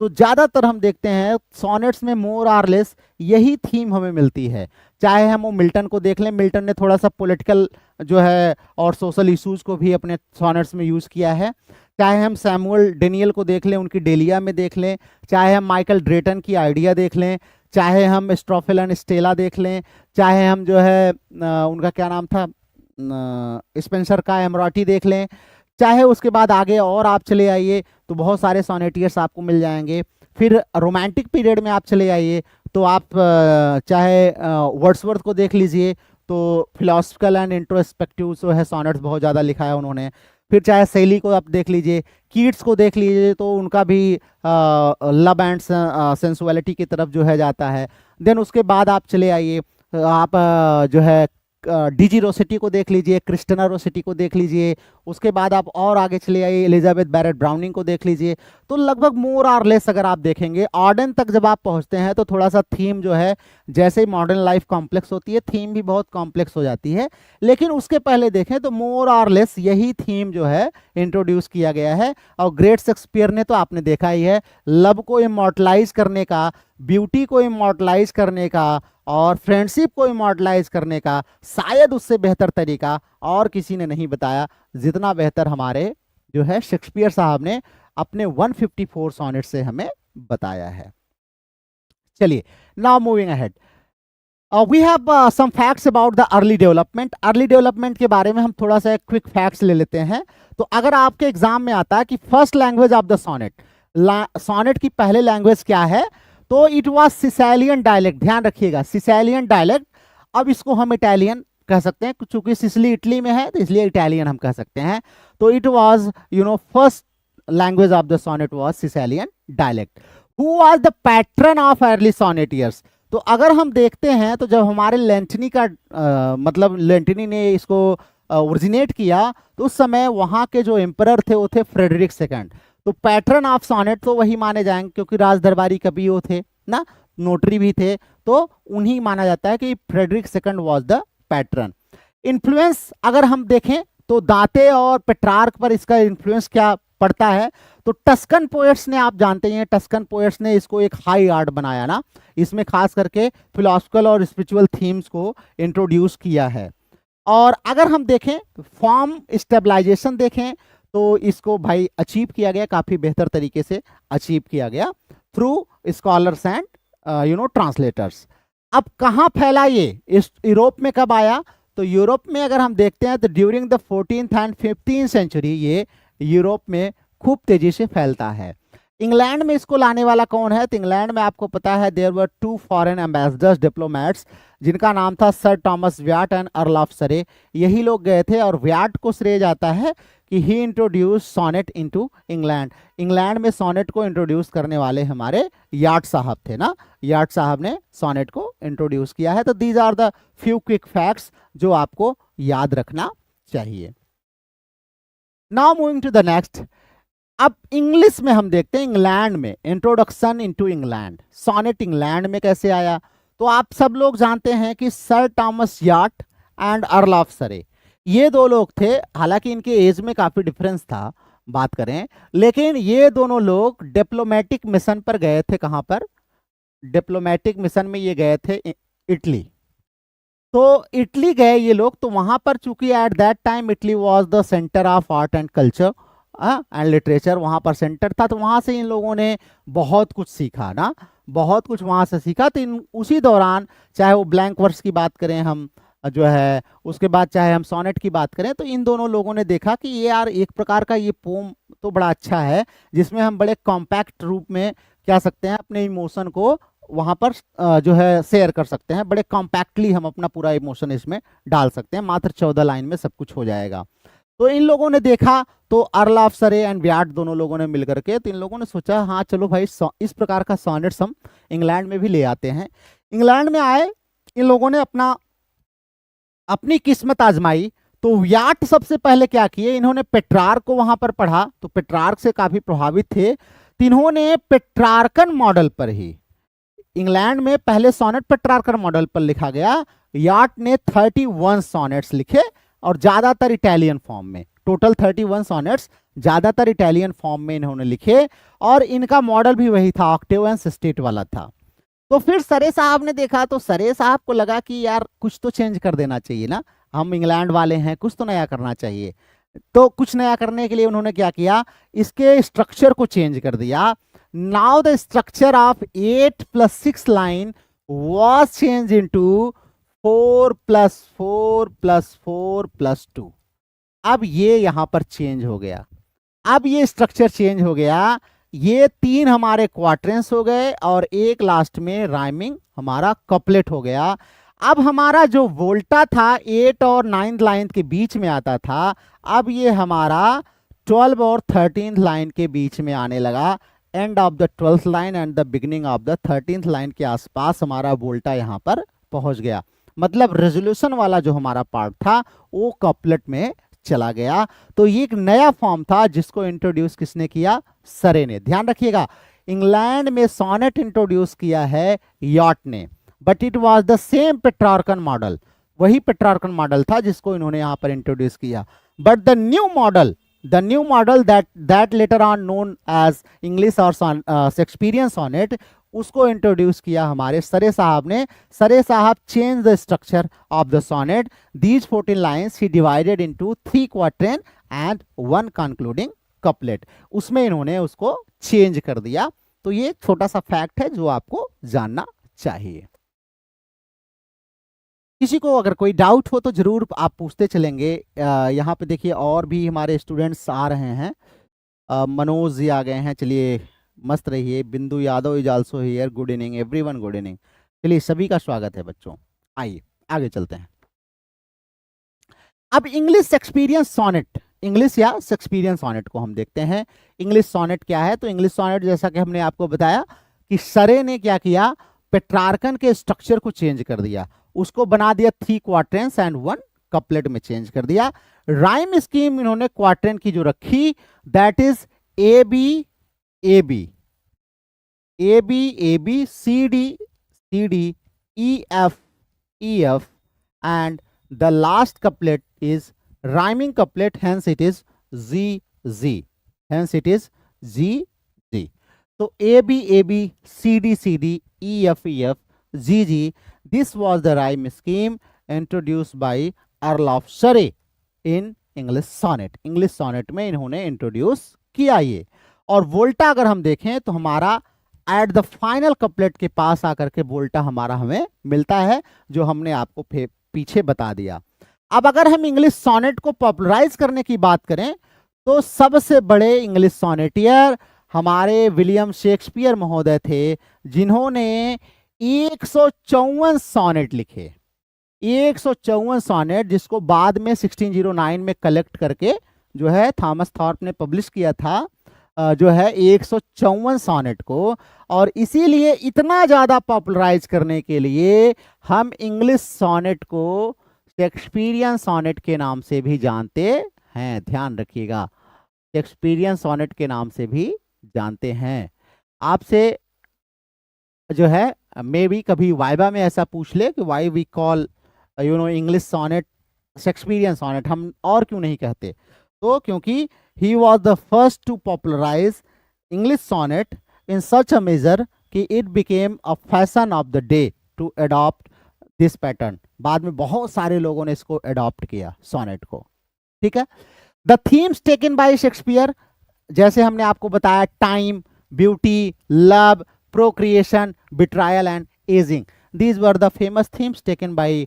तो ज़्यादातर हम देखते हैं सॉनेट्स में मोर आर लेस यही थीम हमें मिलती है। चाहे हम वो मिल्टन को देख लें, मिल्टन ने थोड़ा सा पॉलिटिकल जो है और सोशल इश्यूज को भी अपने सॉनेट्स में यूज़ किया है। चाहे हम सैमुअल डेनियल को देख लें, उनकी डेलिया में देख लें, चाहे हम माइकल ड्रेटन की आइडिया देख लें, चाहे हम स्ट्रॉफिल एंड स्टेला देख लें, चाहे हम जो है उनका क्या नाम था, स्पेंसर का एमरॉटी देख लें, चाहे उसके बाद आगे और आप चले आइए तो बहुत सारे सोनेटियर्स आपको मिल जाएंगे। फिर रोमांटिक पीरियड में आप चले आइए तो आप चाहे वर्ड्सवर्थ को देख लीजिए, तो फिलोसफिकल एंड इंट्रोस्पेक्टिव जो है सोनेट्स बहुत ज़्यादा लिखा है उन्होंने। फिर चाहे शैली को आप देख लीजिए, कीट्स को देख लीजिए, तो उनका भी लव एंड सेंसुअलिटी की तरफ जो है जाता है। देन उसके बाद आप चले आइए, आप जो है डीजी रोसेटी को देख लीजिए, क्रिस्टिना रोसेटी को देख लीजिए। उसके बाद आप और आगे चले आइए, एलिजाबेथ बैरेट ब्राउनिंग को देख लीजिए। तो लगभग मोर और लेस अगर आप देखेंगे ऑर्डन तक जब आप पहुंचते हैं तो थोड़ा सा थीम जो है, जैसे ही मॉडर्न लाइफ कॉम्प्लेक्स होती है थीम भी बहुत कॉम्प्लेक्स हो जाती है, लेकिन उसके पहले देखें तो मोर और लेस यही थीम जो है इंट्रोड्यूस किया गया है। और ग्रेट शेक्सपियर ने तो आपने देखा ही है, लव को इमॉर्टलाइज करने का, ब्यूटी को इमॉर्टलाइज करने का और फ्रेंडशिप को इमॉर्टलाइज करने का शायद उससे बेहतर तरीका और किसी ने नहीं बताया, जितना बेहतर हमारे जो है शेक्सपियर साहब ने अपने 154 सोनेट से हमें बताया है। चलिए, now moving ahead, we have some facts about the early development. Early development के बारे में हम थोड़ा सा क्विक फैक्ट्स ले लेते हैं। तो अगर आपके एग्जाम में आता है कि first language of the sonnet, sonnet की पहले लैंग्वेज क्या है, तो इट वाज सिसैलियन डायलेक्ट। ध्यान रखिएगा, सिसैलियन डायलेक्ट। अब इसको हम इटालियन कह सकते हैं, चूंकि सिसिली इटली में है तो इसलिए इटालियन हम कह सकते हैं। तो it was first language of the sonnet was Sicilian dialect. Who was the patron of early sonneteers? तो अगर हम देखते हैं तो जब हमारे लेंटनी का मतलब लेंटनी ने इसको ओरिजिनेट किया तो उस समय वहां के जो एम्परर थे वो थे फ्रेडरिक सेकंड। तो पैटर्न ऑफ सोनेट तो वही माने जाएंगे क्योंकि राज दरबारी कवि वो थे ना, नोटरी भी थे, तो उन्हीं माना जाता है कि Frederick second was the patron. Influence अगर हम देखें तो दांते और पेट्रार्क पर इसका इन्फ्लुएंस क्या पड़ता है, तो टस्कन पोएट्स ने, आप जानते हैं टस्कन पोएट्स ने इसको एक हाई आर्ट बनाया ना, इसमें खास करके फिलोसफिकल और स्पिरिचुअल थीम्स को इंट्रोड्यूस किया है। और अगर हम देखें फॉर्म स्टेबलाइजेशन देखें तो इसको भाई अचीव किया गया, काफी बेहतर तरीके से अचीव किया गया थ्रू स्कॉलर्स एंड ट्रांसलेटर्स। अब कहाँ फैला ये, इस यूरोप में कब आया? तो यूरोप में अगर हम देखते हैं तो during the 14th and 15th century ये यूरोप में खूब तेजी से फैलता है। इंग्लैंड में इसको लाने वाला कौन है? तो इंग्लैंड में आपको पता है there were 2 foreign ambassadors diplomats, जिनका नाम था sir Thomas Wyatt and Earl of Surrey. यही लोग गए थे और व्याट को श्रेय जाता है कि he introduce sonnet into England. England में सोनेट को इंट्रोड्यूस करने वाले हमारे याट साहब थे ना, याट साहब ने सोनेट को इंट्रोड्यूस किया है। तो these are the few quick facts जो आपको याद रखना चाहिए। Now moving to the next. अब इंग्लिश में हम देखते हैं, इंग्लैंड में introduction into England, sonnet England में कैसे आया। तो आप सब लोग जानते हैं कि sir Thomas Wyatt and Earl of Surrey ये दो लोग थे, हालांकि इनके एज में काफी डिफरेंस था बात करें, लेकिन ये दोनों लोग डिप्लोमेटिक मिशन पर गए थे। कहां पर? डिप्लोमेटिक मिशन में ये गए थे इटली। तो इटली गए ये लोग, तो वहां पर चूंकि at that time Italy was the centre of art and culture and literature, वहां पर सेंटर था, तो वहां से इन लोगों ने बहुत कुछ सीखा ना, बहुत कुछ वहां से सीखा। तो इन उसी दौरान चाहे वो ब्लैंक वर्स की बात करें हम जो है, उसके बाद चाहे हम सोनेट की बात करें, तो इन दोनों लोगों ने देखा कि ये यार एक प्रकार का ये पोम तो बड़ा अच्छा है जिसमें हम बड़े कॉम्पैक्ट रूप में कह सकते हैं अपने इमोशन को वहां पर जो है शेयर कर सकते हैं, बड़े कॉम्पैक्टली हम अपना पूरा इमोशन इसमें डाल सकते हैं, मात्र 14 लाइन में सब कुछ हो जाएगा। तो इन लोगों ने देखा, तो अर्ल ऑफ सरे एंड व्याट दोनों लोगों ने मिलकर के, तो इन लोगों ने सोचा हाँ चलो भाई इस प्रकार का सोनेट्स हम इंग्लैंड में भी ले आते हैं। इंग्लैंड में आए, इन लोगों ने अपनी किस्मत आजमाई। तो व्याट सबसे पहले क्या किए, इन्होंने पेट्रार्क को वहां पर पढ़ा, तो पेट्रार्क से काफी प्रभावित थे, तो इन्होंने पेट्रार्कन मॉडल पर ही, इंग्लैंड में पहले सोनेट पेट्रार्कन मॉडल पर लिखा गया। याट ने 31 सोनेट्स लिखे और ज्यादातर इटालियन फॉर्म में, टोटल 31 सोनेट्स ज्यादातर इटालियन फॉर्म में इन्होंने लिखे, और इनका मॉडल भी वही था, ऑक्टेव एंड सिस्टेट वाला था। तो फिर सरे साहब ने देखा, तो सरे साहब को लगा कि यार कुछ तो चेंज कर देना चाहिए ना, हम इंग्लैंड वाले हैं, कुछ तो नया करना चाहिए। तो कुछ नया करने के लिए उन्होंने क्या किया, इसके स्ट्रक्चर को चेंज कर दिया। Now the structure of 8 + 6 line was changed into 4 + 4 + 4 + 2। अब ये यहां पर चेंज हो गया, अब ये स्ट्रक्चर चेंज हो गया, ये 3 हमारे क्वाड्रेंट्स हो गए और एक लास्ट में राइमिंग हमारा कपलेट हो गया। अब हमारा जो वोल्टा था 8 और 9th लाइन के बीच में आता था, अब ये हमारा 12 और 13th लाइन के बीच में आने लगा। End of the 12th line and the beginning of the 13th line के आसपास हमारा वोल्टा यहाँ पर पहुंच गया। मतलब रेजोल्यूशन वाला जो हमारा पार्ट था वो कपलेट में चला गया। तो ये एक नया फॉर्म था जिसको इंट्रोड्यूस किसने किया? सरे ने। ध्यान रखिएगा, इंग्लैंड में सोनेट इंट्रोड्यूस किया है यॉट ने, but it was the same Petrarchan model, वही पेट्रार्कन मॉडल था जिसको इन्होंने यहां पर इंट्रोड्यूस किया। But the new model that later on known as English और शेक्सपियरियन सोनेट, उसको इंट्रोड्यूस किया हमारे सरे साहब ने। सरे साहब change the structure of the sonnet. These 14 lines he divided into 3 quatrain and 1 concluding couplet. उसमें इन्होंने उसको चेंज कर दिया। तो ये छोटा सा फैक्ट है जो आपको जानना चाहिए। किसी को अगर कोई डाउट हो तो जरूर आप पूछते चलेंगे। यहाँ पे देखिए और भी हमारे स्टूडेंट्स आ रहे हैं। मनोज जी आ गए हैं, चलिए मस्त रहिए। बिंदु Yadav is also here, good evening everyone, good evening. चलिए सभी का स्वागत है बच्चों, आइए आगे चलते हैं। अब इंग्लिश शेक्सपियरियन सोनेट, इंग्लिश या शेक्सपियरियन सोनेट को हम देखते हैं। इंग्लिश सोनेट क्या है? तो इंग्लिश सोनेट जैसा कि हमने आपको बताया कि सरे ने क्या किया, पेट्रार्कन के स्ट्रक्चर को चेंज कर दिया, उसको बना दिया 3 क्वार्टेंस एंड 1 कपलेट में चेंज कर दिया। राइम स्कीम इन्होंने क्वार्टेंट की जो रखी, that is A B A B A B A B C D E F and the last couplet is rhyming couplet, hence it is G G, hence it is G G. तो A B C D E F G G, this was the rhyme scheme introduced by Earl of Surrey in English sonnet। English sonnet में इन्होंने introduce किया ये। और वोल्टा अगर हम देखें तो हमारा एट द फाइनल कपलेट के पास आकर के वोल्टा हमारा हमें मिलता है, जो हमने आपको पीछे बता दिया। अब अगर हम इंग्लिश सोनेट को पॉपुलराइज करने की बात करें तो सबसे बड़े इंग्लिश सोनेटियर हमारे विलियम शेक्सपियर महोदय थे, जिन्होंने 154 सोनेट लिखे। 154 सोनेट, जिसको बाद में 1609 में कलेक्ट करके जो है थॉमस थॉर्प ने पब्लिश किया था, जो है 154 सोनेट को। और इसीलिए इतना ज़्यादा पॉपुलराइज करने के लिए हम इंग्लिश सोनेट को शेक्सपियरियन सोनेट के नाम से भी जानते हैं। ध्यान रखिएगा, शेक्सपियरियन सोनेट के नाम से भी जानते हैं। आपसे जो है मे भी कभी वाइवा में ऐसा पूछ ले कि why we call English sonnet Shakespearean sonnet, हम और क्यों नहीं कहते? तो क्योंकि he was the first to popularize English sonnet in such a major कि it became a fashion of the day to adopt this pattern. बाद में बहुत सारे लोगों ने इसको अडॉप्ट किया सोनेट को, ठीक है। The themes taken by Shakespeare, जैसे हमने आपको बताया, time, beauty, love, procreation, betrayal and aging. These were the famous themes taken by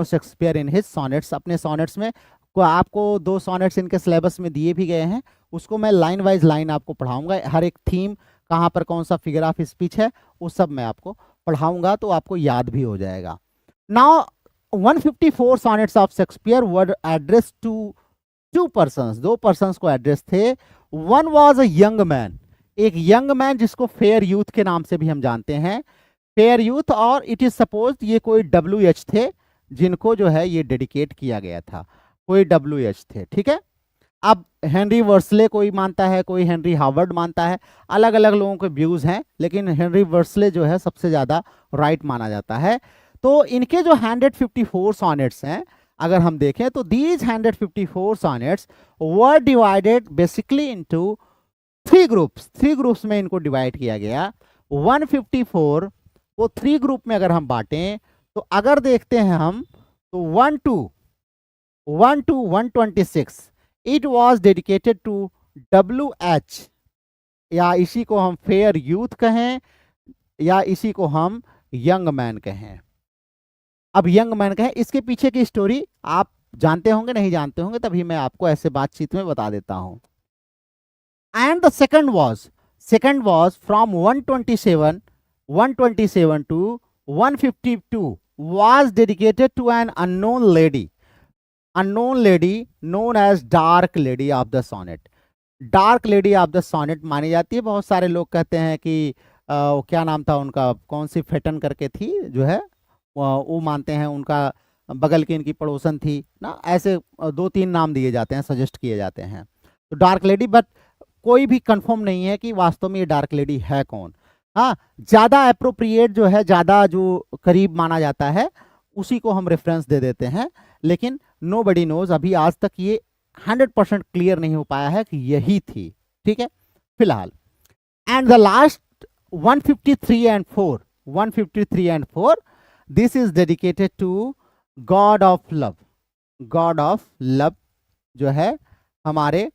Shakespeare in his sonnets। अपने sonnets में आपको 2 sonnets इनके सिलेबस में दिए भी गए हैं, उसको मैं लाइन वाइज लाइन आपको पढ़ाऊंगा। हर एक थीम कहाँ पर कौन सा फिगर ऑफ स्पीच है वो सब मैं आपको पढ़ाऊंगा, तो आपको याद भी हो जाएगा। Now 154 sonnets of Shakespeare were addressed to 2 persons, 2 persons को एड्रेस थे। One was a young man, एक यंग मैन जिसको फेयर यूथ के नाम से भी हम जानते हैं, फेयर यूथ। और इट इज सपोज ये कोई WH थे जिनको जो है ये डेडिकेट किया गया था, कोई WH थे, ठीक है। अब हेनरी वर्सले कोई मानता है, कोई हेनरी हार्वर्ड मानता है, अलग अलग लोगों के व्यूज हैं, लेकिन हेनरी वर्सले जो है सबसे ज्यादा राइट माना जाता है। तो इनके जो 154 सॉनेट्स हैं अगर हम देखें तो these 154 sonnets were divided basically into 3 groups. 3 groups में इनको डिवाइड किया गया। 154 को 3 ग्रुप में अगर हम बांटें तो अगर देखते हैं हम तो 1 to 126 it was dedicated to WH, या इसी को हम फेयर यूथ कहें या इसी को हम यंग मैन कहें। अब यंग मैन कहें, इसके पीछे की स्टोरी आप जानते होंगे, नहीं जानते होंगे, तभी मैं आपको ऐसे बातचीत में बता देता हूं. And the second was from 127 to 152 was dedicated to an unknown lady known as Dark Lady of the Sonnet. Dark lady of the sonnet मानी जाती है. बहुत सारे लोग कहते हैं कि वो क्या नाम था उनका, कौन सी फेटन करके थी जो है, वो मानते हैं उनका बगल की इनकी पड़ोसन थी ना. ऐसे दो तीन नाम दिए जाते हैं, सजेस्ट किए जाते हैं. तो डार्क लेडी, बट कोई भी कंफर्म नहीं है कि वास्तव में ये डार्क लेडी है कौन. हाँ, ज़्यादा अप्रोप्रिएट जो है, ज़्यादा जो करीब माना जाता है उसी को हम रेफरेंस दे देते हैं. लेकिन नो बडी नोज, अभी आज तक ये 100% क्लियर नहीं हो पाया है कि यही थी. ठीक है फिलहाल. And the last 153 and 4 this is dedicated to god of love. God of love जो है हमारे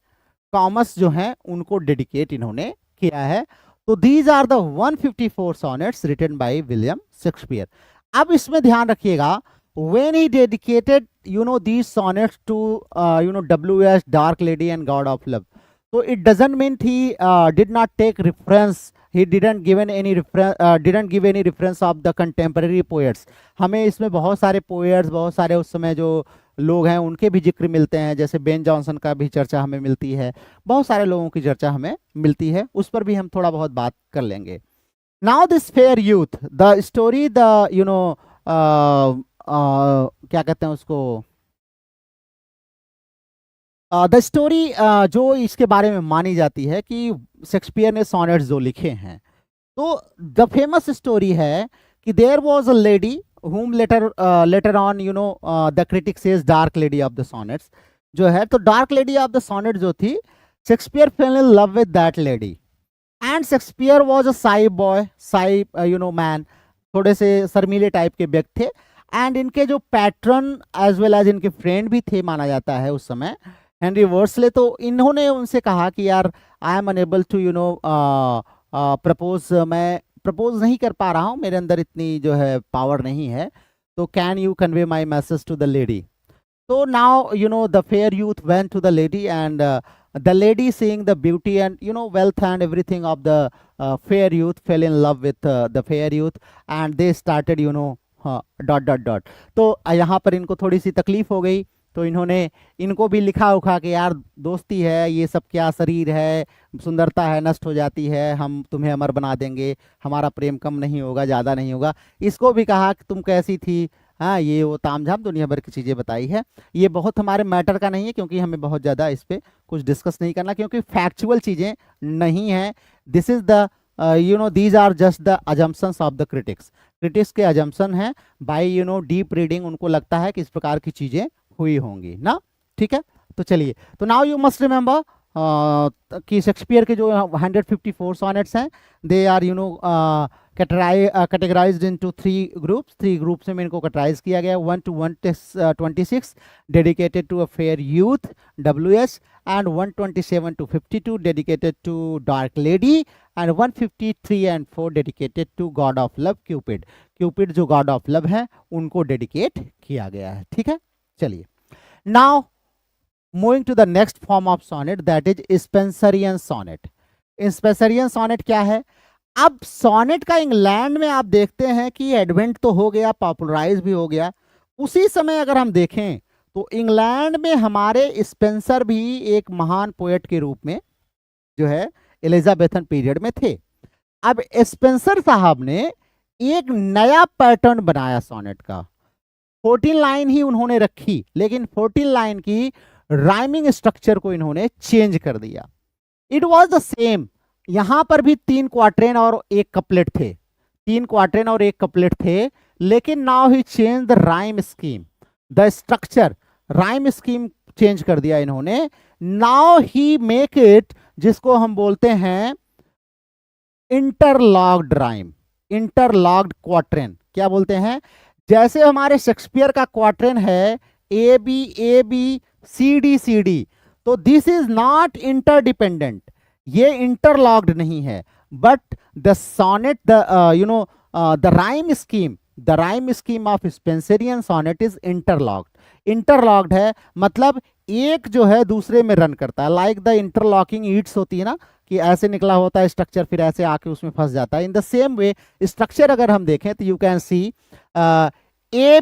कॉमस जो है उनको डेडिकेट इन्होंने किया है. तो these are the 154 sonnets written by William Shakespeare. अब इसमें ध्यान रखिएगा, when he dedicated these sonnets to W.S. Dark Lady and God of Love, so it doesn't mean he did not take reference, he didn't give any reference of the contemporary poets. हमें इसमें बहुत सारे poets, बहुत सारे उस समय जो लोग हैं उनके भी जिक्र मिलते हैं, जैसे बेन जॉनसन का भी चर्चा हमें मिलती है, बहुत सारे लोगों की चर्चा हमें मिलती है, उस पर भी हम थोड़ा बहुत बात कर लेंगे. Now this fair youth, the story, क्या कहते हैं उसको, द स्टोरी जो इसके बारे में मानी जाती है कि शेक्सपियर ने सॉनेट्स जो लिखे हैं, तो द फेमस स्टोरी है कि there was a lady whom later on the critic says dark lady of the sonnets जो है. तो dark lady of the sonnet जो थी, Shakespeare fell in love with that lady and Shakespeare was a shy boy, shy man, थोड़े से शर्मीले type के व्यक्ति थे. एंड इनके जो पैट्रन एज वेल एज इनके फ्रेंड भी थे माना जाता है उस समय, हेनरी वर्सले. तो इन्होंने उनसे कहा कि यार I am unable to propose, मैं प्रपोज नहीं कर पा रहा हूँ, मेरे अंदर इतनी जो है पावर नहीं है, तो can you convey my message to the lady. तो now the fair youth went to the lady and the lady seeing the beauty and wealth and everything of the fair youth fell in love with the fair youth and they started ... तो यहाँ पर इनको थोड़ी सी तकलीफ हो गई, तो इन्होंने इनको भी लिखा उखा कि यार दोस्ती है, ये सब क्या शरीर है, सुंदरता है नष्ट हो जाती है, हम तुम्हें अमर बना देंगे, हमारा प्रेम कम नहीं होगा, ज़्यादा नहीं होगा. इसको भी कहा कि तुम कैसी थी, हाँ ये वो तामझाम दुनिया भर की चीज़ें बताई है. ये बहुत हमारे मैटर का नहीं है, क्योंकि हमें बहुत ज़्यादा इस पर कुछ डिस्कस नहीं करना, क्योंकि फैक्चुअल चीज़ें नहीं हैं. This is the these are just the assumptions of the critics. Critics के अजम्पशन हैं बाय डीप रीडिंग, उनको लगता है कि इस प्रकार की चीज़ें हुई होंगी ना. ठीक है, तो चलिए. तो नाउ यू मस्ट रिमेंबर कि शेक्सपियर के जो 154 सॉनेट्स हैं, they are categorised into 3 groups. 3 groups में इनको कैटेगराइज किया गया. 1 to 126 dedicated to a fair youth WS and 127 to 52 dedicated to dark lady and 153 and 4 dedicated to god of love Cupid. Cupid जो god of love है उनको dedicate किया गया है. ठीक है, चलिए. Now moving to the next form of sonnet, that is Spenserian sonnet. Spenserian sonnet क्या है? अब सोनेट का इंग्लैंड में आप देखते हैं कि एडवेंट तो हो गया, पॉपुलराइज भी हो गया. उसी समय अगर हम देखें तो इंग्लैंड में हमारे स्पेंसर भी एक महान पोएट के रूप में जो है एलिजाबेथन पीरियड में थे. अब स्पेंसर साहब ने एक नया पैटर्न बनाया सोनेट का. 14 लाइन ही उन्होंने रखी, लेकिन 14 लाइन की राइमिंग स्ट्रक्चर को इन्होंने चेंज कर दिया. It was the same. यहां पर भी 3 क्वार्टेन और 1 कपलेट थे, 3 क्वार्टेन और 1 कपलेट थे, लेकिन now he change the rhyme scheme, the structure, rhyme scheme change कर दिया इन्होंने. नाउ ही मेक इट, जिसको हम बोलते हैं इंटरलॉक्ड राइम, इंटरलॉक्ड क्वार्टेन. क्या बोलते हैं? जैसे हमारे शेक्सपियर का क्वार्टेन है AB CD, तो दिस इज नॉट इंटरडिपेंडेंट, ये इंटरलॉक्ड नहीं है, but the sonnet, the rhyme scheme, the rhyme scheme of Spenserian sonnet is interlocked. Interlocked है मतलब एक जो है दूसरे में रन करता है, लाइक द इंटरलॉकिंग ईट्स होती है ना, कि ऐसे निकला होता है स्ट्रक्चर फिर ऐसे आके उसमें फंस जाता है। In the same way structure अगर हम देखें तो you can see A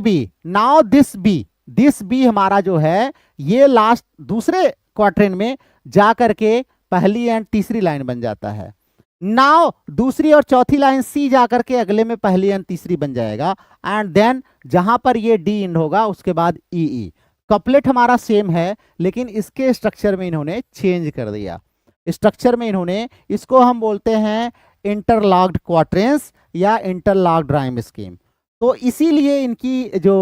B now this B हमारा जो है ये लास्ट दूसरे क्वाड्रेंट में जा करके पहली एंड तीसरी लाइन बन जाता है। नाउ दूसरी और चौथी लाइन सी जाकर के अगले में पहली एंड तीसरी बन जाएगा, एंड देन जहां पर ये डी इंड होगा उसके बाद ई। कपलेट हमारा सेम है लेकिन इसके स्ट्रक्चर में इन्होंने चेंज कर दिया। स्ट्रक्चर में इन्होंने, इसको हम बोलते हैं इंटरलॉक्ड क्वाड्रेंट्स या इंटरलॉक्ड राइम स्कीम। तो इसीलिए इनकी जो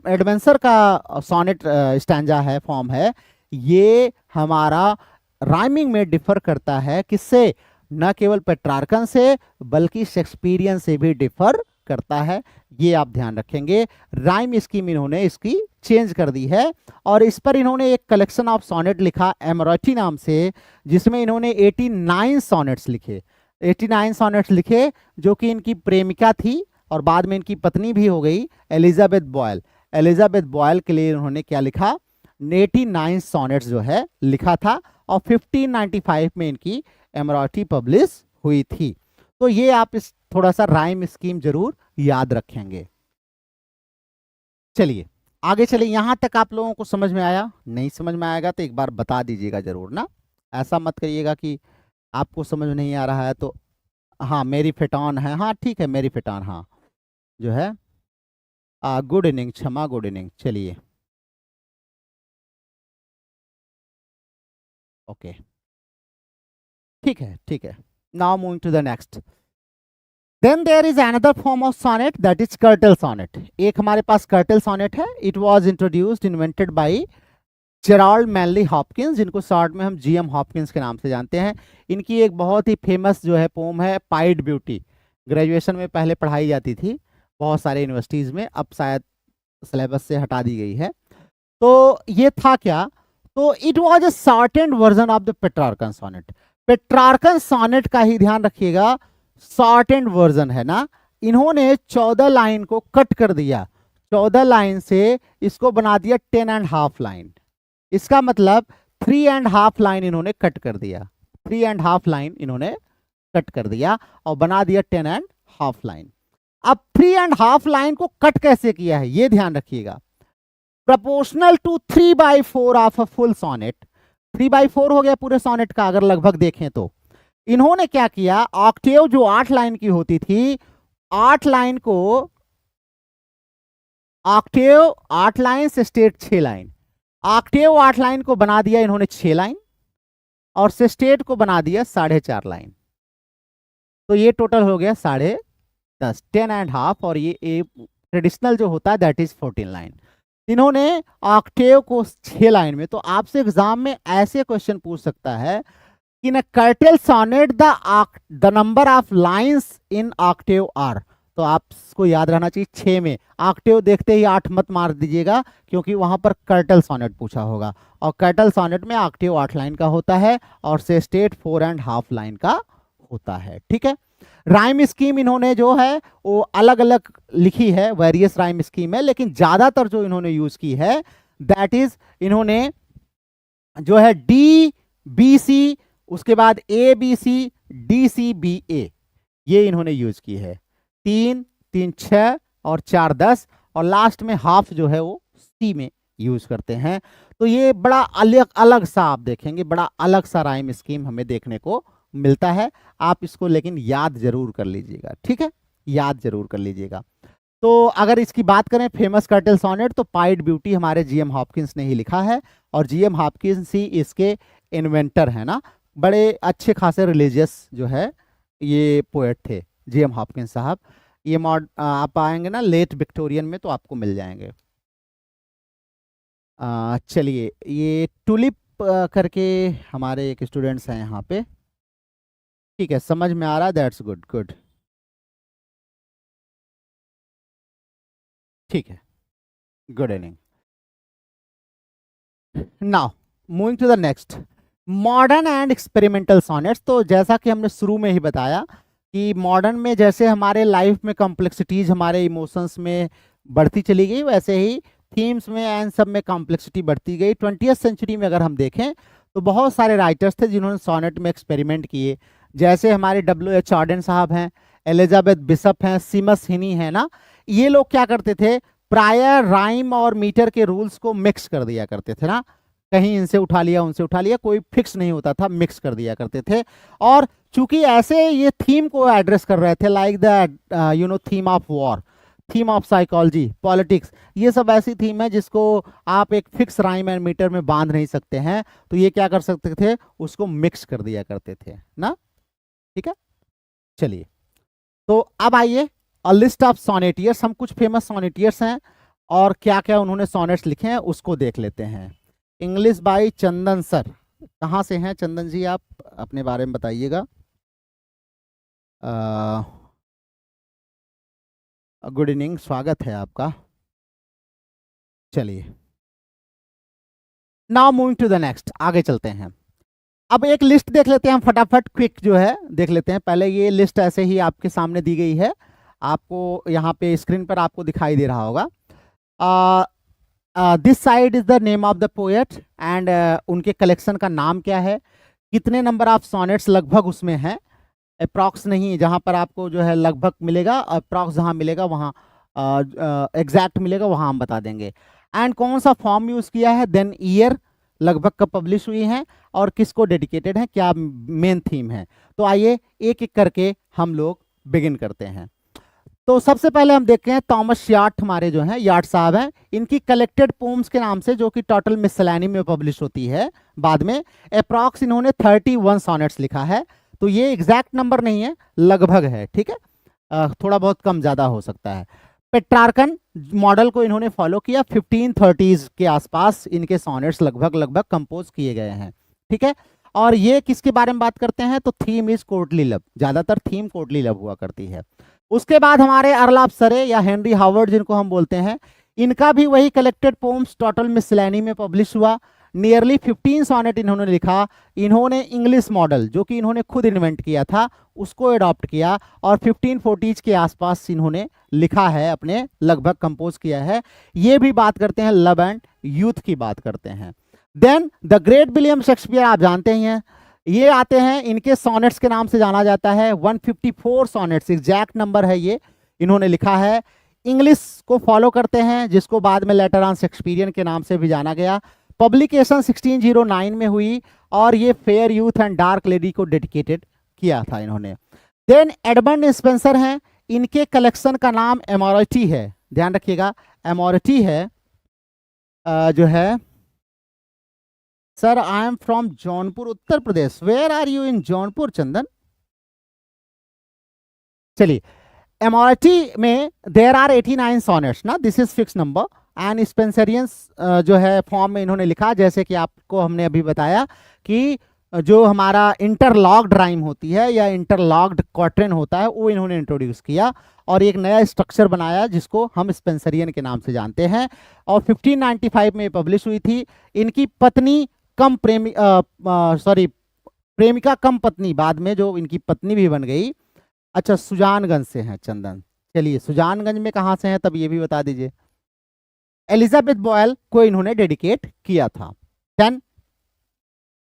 एडवेंसर का सोनेट स्टैंजा है, फॉर्म है, ये हमारा राइमिंग में डिफर करता है किससे? न केवल पेट्रार्कन से बल्कि शेक्सपियरियन से भी डिफर करता है। ये आप ध्यान रखेंगे। राइम स्कीम इन्होंने इसकी चेंज कर दी है और इस पर इन्होंने एक कलेक्शन ऑफ सोनेट लिखा एमोरेटी नाम से, जिसमें इन्होंने 89 सोनेट्स लिखे। 89 सोनेट्स लिखे जो कि इनकी प्रेमिका थी और बाद में इनकी पत्नी भी हो गई, एलिजाबेथ बॉयल। एलिजाबेथ बॉयल के लिए उन्होंने क्या लिखा? 89 सोनेट्स जो है लिखा था और 1595 में इनकी एमोरेटी पब्लिश हुई थी। तो ये आप इस थोड़ा सा राइम स्कीम जरूर याद रखेंगे। चलिए आगे चलिए। यहां तक आप लोगों को समझ में आया? नहीं समझ में आएगा तो एक बार बता दीजिएगा जरूर ना, ऐसा मत करिएगा कि आपको समझ नहीं आ रहा है तो। हाँ मेरी फेटॉन है, हाँ ठीक है मेरी फेटॉन, हाँ जो है good evening, Kshama good evening. चलिए ओके ठीक है ठीक है। Now moving to the next. Then there is another form of sonnet that is curtal sonnet. एक हमारे पास कर्टल सोनेट है। It was introduced invented by Gerald Manley Hopkins, जिनको शॉर्ट में हम जीएम हॉपकिंस के नाम से जानते हैं। इनकी एक बहुत ही फेमस जो है पोम है पाइड ब्यूटी। ग्रेजुएशन में पहले पढ़ाई जाती थी बहुत सारे यूनिवर्सिटीज में, अब शायद सिलेबस से हटा दी गई है। तो ये था क्या? तो it was a shortened version of the Petrarchan sonnet. Petrarchan sonnet का ही ध्यान रखिएगा, शॉर्टेंड वर्जन है ना। इन्होंने 14 लाइन को कट कर दिया, 14 लाइन से इसको बना दिया 10.5 लाइन। इसका मतलब 3.5 लाइन इन्होंने कट कर दिया, 3.5 लाइन इन्होंने कट कर दिया और बना दिया 10.5 लाइन। अब 3.5 लाइन को कट कैसे किया है ये ध्यान रखिएगा। Proportional to 3/4 of a full sonnet. 3/4 हो गया पूरे सोनेट का अगर लगभग देखें तो। इन्होंने क्या किया, ऑक्टेव जो 8 लाइन की होती थी, 8 लाइन को, ऑक्टेव 8 लाइन से स्टेट 6 लाइन, ऑक्टेव 8 लाइन को बना दिया इन्होंने 6 लाइन और सेस्टेट को बना दिया 4.5 लाइन। तो ये टोटल हो गया 10.5, 10.5, और ये ट्रेडिशनल जो होता है दैट इज 14 लाइन। इन्होंने ऑक्टेव को 6 लाइन में। तो आपसे एग्जाम में ऐसे क्वेश्चन पूछ सकता है कि न curtal sonnet the number of lines in octave are. तो आपको याद रहना चाहिए 6 में। ऑक्टेव देखते ही 8 मत मार दीजिएगा क्योंकि वहां पर कर्टल सोनेट पूछा होगा, और कर्टल सोनेट में ऑक्टेव 8 लाइन का होता है और सेस्टेट 4.5 लाइन का होता है। ठीक है। राइम स्कीम इन्होंने जो है वो अलग अलग लिखी है, वेरियस राइम स्कीम है, लेकिन ज्यादातर जो इन्होंने यूज की है दैट इज इन्होंने जो है डी बी सी, उसके बाद A B C, D C B A, ये इन्होंने यूज की है। 3 3 6 और 4 10, और लास्ट में हाफ जो है वो सी में यूज करते हैं। तो ये बड़ा अलग अलग सा आप देखेंगे, बड़ा अलग सा राइम स्कीम हमें देखने को मिलता है। आप इसको लेकिन याद जरूर कर लीजिएगा, ठीक है, याद जरूर कर लीजिएगा। तो अगर इसकी बात करें फेमस कर्टल सोनेट, तो पाइड ब्यूटी हमारे जीएम हॉपकिंस ने ही लिखा है, और जीएम हॉपकिंस ही इसके इन्वेंटर है ना। बड़े अच्छे खासे रिलीजियस जो है ये पोएट थे जीएम हॉपकिंस साहब। ये आप आएंगे ना लेट विक्टोरियन में तो आपको मिल जाएंगे। चलिए, ये टुलिप करके हमारे एक स्टूडेंट्स हैं यहाँ पे, ठीक है, समझ में आ रहा है, दैट्स गुड गुड, ठीक है, good evening. Now moving to the next, modern and experimental sonnets. तो जैसा कि हमने शुरू में ही बताया कि मॉडर्न में जैसे हमारे लाइफ में कॉम्प्लेक्सिटीज हमारे इमोशंस में बढ़ती चली गई, वैसे ही थीम्स में एंड सब में कॉम्प्लेक्सिटी बढ़ती गई। 20th सेंचुरी में अगर हम देखें तो बहुत सारे राइटर्स थे जिन्होंने सोनेट में एक्सपेरिमेंट किए, जैसे हमारे W.H. ऑडेन साहब हैं, एलिजाबेथ बिशप हैं, सीमस हिनी है ना। ये लोग क्या करते थे, प्रायर राइम और मीटर के रूल्स को मिक्स कर दिया करते थे ना, कहीं इनसे उठा लिया उनसे उठा लिया, कोई फिक्स नहीं होता था, मिक्स कर दिया करते थे। और चूंकि ऐसे ये थीम को एड्रेस कर रहे थे, like the theme of war, theme of psychology, politics, ये सब ऐसी थीम है जिसको आप एक फिक्स राइम एंड मीटर में बांध नहीं सकते हैं, तो ये क्या कर सकते थे, उसको मिक्स कर दिया करते थे ना। ठीक है, चलिए तो अब आइए अ लिस्ट ऑफ सोनेटियर्स, हम कुछ फेमस सोनेटियर्स हैं और क्या क्या उन्होंने सोनेट्स लिखे हैं उसको देख लेते हैं। इंग्लिश बाय चंदन सर, कहाँ से हैं चंदन जी, आप अपने बारे में बताइएगा। गुड इवनिंग, स्वागत है आपका। चलिए now moving to the next, आगे चलते हैं। अब एक लिस्ट देख लेते हैं हम फटाफट, क्विक जो है देख लेते हैं। पहले ये लिस्ट ऐसे ही आपके सामने दी गई है, आपको यहाँ पे स्क्रीन पर आपको दिखाई दे रहा होगा। This side is the name of the poet and उनके कलेक्शन का नाम क्या है, कितने नंबर ऑफ सोनेट्स लगभग उसमें हैं, अप्रॉक्स नहीं, जहाँ पर आपको जो है लगभग मिलेगा, अप्रॉक्स जहाँ मिलेगा वहाँ एग्जैक्ट मिलेगा वहाँ हम बता देंगे। एंड कौन सा फॉर्म यूज़ किया है, देन ईयर लगभग कब पब्लिश हुई है और किसको डेडिकेटेड है, क्या मेन थीम है। तो आइए एक एक करके हम लोग बिगिन करते हैं। तो सबसे पहले हम देखते हैं थॉमस यार्ड, हमारे जो हैं यार्ड साहब हैं, इनकी कलेक्टेड पोम्स के नाम से जो कि टोटल मिसलेनी में पब्लिश होती है बाद में, अप्रॉक्स इन्होंने 31 सोनेट्स लिखा है। तो ये एग्जैक्ट नंबर नहीं है, लगभग है, ठीक है, थोड़ा बहुत कम ज़्यादा हो सकता है। पेट्रार्कन मॉडल को इन्होंने फॉलो किया, 1530s के आसपास इनके सोनेट्स लगभग लगभग कंपोज किए गए हैं, ठीक है। और ये किसके बारे में बात करते हैं, तो थीम इज कोर्टली लव, ज़्यादातर थीम कोर्टली लव हुआ करती है। उसके बाद हमारे अर्ल ऑफ सरे या हेनरी हावर्ड जिनको हम बोलते हैं, इनका भी वही कलेक्टेड पोम्स टोटल मिसलेनी में पब्लिश हुआ। नियरली 15 सोनेट इन्होंने लिखा। इन्होंने इंग्लिश मॉडल जो कि इन्होंने खुद इन्वेंट किया था उसको अडॉप्ट किया और 1540s के आसपास इन्होंने लिखा है, अपने लगभग कंपोज किया है। ये भी बात करते हैं लव एंड यूथ की बात करते हैं। Then the great William Shakespeare, आप जानते ही हैं, ये आते हैं, इनके सोनेट्स के नाम से जाना जाता है। 154 सोनेट्स एग्जैक्ट नंबर है, ये इन्होंने लिखा है। इंग्लिश को फॉलो करते हैं जिसको बाद में लेटर ऑन शेक्सपियरियन के नाम से भी जाना गया। पब्लिकेशन 1609 में हुई और ये fair youth and dark lady को डेडिकेटेड किया था इन्होंने। देन एडमंड स्पेंसर हैं, इनके कलेक्शन का नाम एमोरिटी है, ध्यान रखिएगा एमोरिटी है। जो है sir I am from Jaunpur Uttar Pradesh, where are you in Jaunpur Chandan. चलिए एमोरिटी में देयर आर 89 सोनेट्स ना, this is fix number. And Spenserians जो है फॉर्म में इन्होंने लिखा, जैसे कि आपको हमने अभी बताया कि जो हमारा इंटरलॉक्ड राइम होती है या इंटरलॉक्ड क्वार्टरन होता है वो इन्होंने इंट्रोड्यूस किया और एक नया स्ट्रक्चर बनाया जिसको हम स्पेंसरियन के नाम से जानते हैं। और 1595 में पब्लिश हुई थी। इनकी पत्नी कम प्रेमिका कम पत्नी, बाद में जो इनकी पत्नी भी बन गई। अच्छा सुजानगंज से हैं चंदन, चलिए सुजानगंज में कहाँ से हैं तब ये भी बता दीजिए। एलिजाबेथ बॉयल को इन्होंने डेडिकेट किया था। 10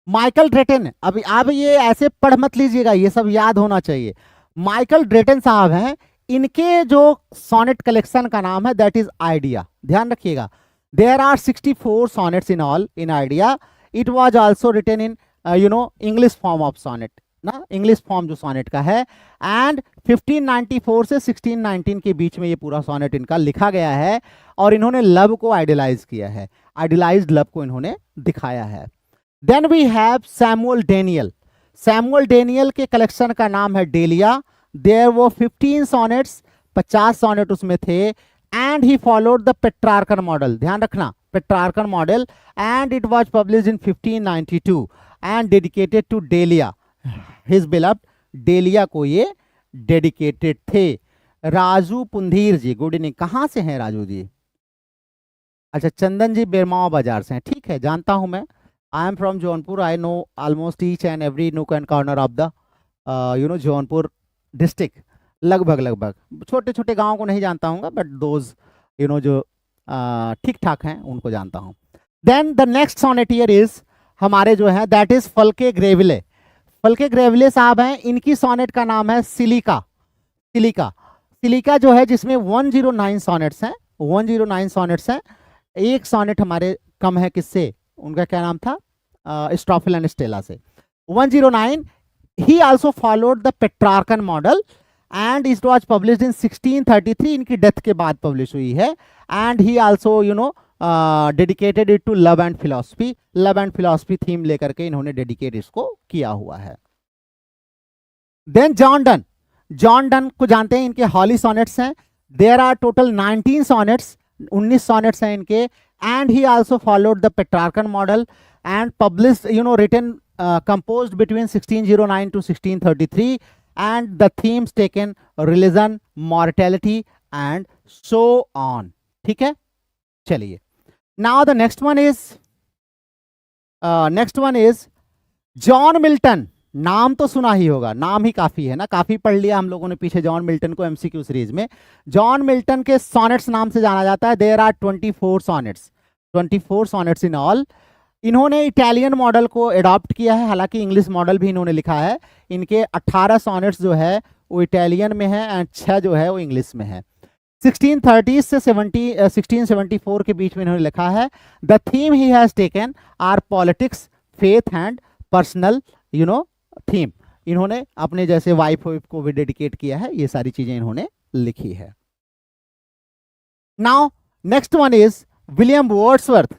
माइकल ड्रेटन, अभी आप ये ऐसे पढ़ मत लीजिएगा, ये सब याद होना चाहिए। माइकल ड्रेटन साहब हैं, इनके जो सोनेट कलेक्शन का नाम है दैट इज आइडिया, ध्यान रखिएगा। There are 64 sonnets in all in Idea. It was also written in English form of sonnet ना, इंग्लिश फॉर्म जो सोनेट का है। एंड 1594 से 1619 के बीच में ये पूरा सोनेट इनका लिखा गया है और इन्होंने लव को आइडियलाइज किया है, आइडियलाइज्ड लव को इन्होंने दिखाया है। Then we have Samuel Daniel. Samuel Daniel के कलेक्शन का नाम है डेलिया। देयर वो 15 सोनेट्स, 50 सोनेट उसमें थे। And he followed the Petrarchan model, ध्यान रखना Petrarchan model. And it was published in 1592 and dedicated to Delia, his beloved. Delia को ये डेडिकेटेड थे। राजू पुंधीर जी, गुड इवनिंग, कहाँ से हैं राजू जी। अच्छा चंदन जी बेरमाओ बाजार से हैं, ठीक है, जानता हूं मैं। आई am from Jaunpur, I know almost each and every nook and corner of the Jaunpur district, लगभग लगभग छोटे छोटे गाँव को नहीं जानता हूँ, बट दोज जो ठीक ठाक हैं उनको जानता हूँ। Then the next sonneteer is हमारे जो है दैट इज फल्के ग्रेविले। फल्के ग्रेविले साहब हैं, इनकी सोनेट का नाम है सिलिका। सिलिका, सिलिका जो है जिसमें 109 सोनेट्स हैं, 109 सोनेट्स हैं। एक सोनेट हमारे कम है किससे, उनका क्या नाम था, स्ट्रॉफिल एंड स्टेला से। 109। He also followed the Petrarchan model and it was published in 1633, इनकी डेथ के बाद पब्लिश हुई है। And he also dedicated it to love and philosophy, love and philosophy theme लेकर के इन्होंने डेडिकेट इसको किया हुआ है। Then John Donne, John Donne को जानते हैं, इनके हॉली सोनेट्स हैं। There are total 19 sonnets, 19 sonnets हैं इनके। And he also followed the Petrarchan model and published written composed between 1609 to 1633 and the themes taken religion, mortality and so on। ठीक है, चलिए। now the next one is John Milton. नाम तो सुना ही होगा, नाम ही काफी है ना, काफी पढ़ लिया हम लोगों ने पीछे जॉन मिल्टन को एमसीक्यू सीरीज में। जॉन मिल्टन के सोनेट्स नाम से जाना जाता है। There are 24 sonnets, 24 sonnets in all. इन्होंने इटालियन मॉडल को अडॉप्ट किया है, हालांकि इंग्लिश मॉडल भी इन्होंने लिखा है। इनके 18 सोनेट्स जो है वो इटालियन में है एंड 6 जो है वो इंग्लिश में है। 1630 से 1674 के बीच में इन्होंने लिखा है। The theme he has taken are politics, faith and personal theme. इन्होंने अपने जैसे वाइफ को भी डेडिकेट किया है, ये सारी चीजें इन्होंने लिखी है। Now next one is William Wordsworth.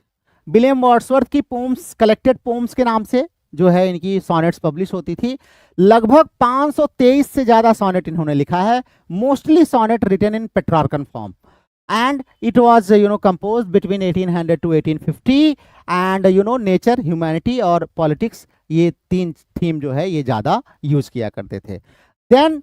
William Wordsworth की पोम्स, कलेक्टेड पोम्स के नाम से जो है इनकी सोनेट्स पब्लिश होती थी। लगभग 523 से ज्यादा सोनेट इन्होंने लिखा है। Mostly sonnet written in Petrarchan form and it was composed between 1800 to 1850 and nature, humanity और पॉलिटिक्स, ये 3 थीम जो है ये ज्यादा यूज किया करते थे। देन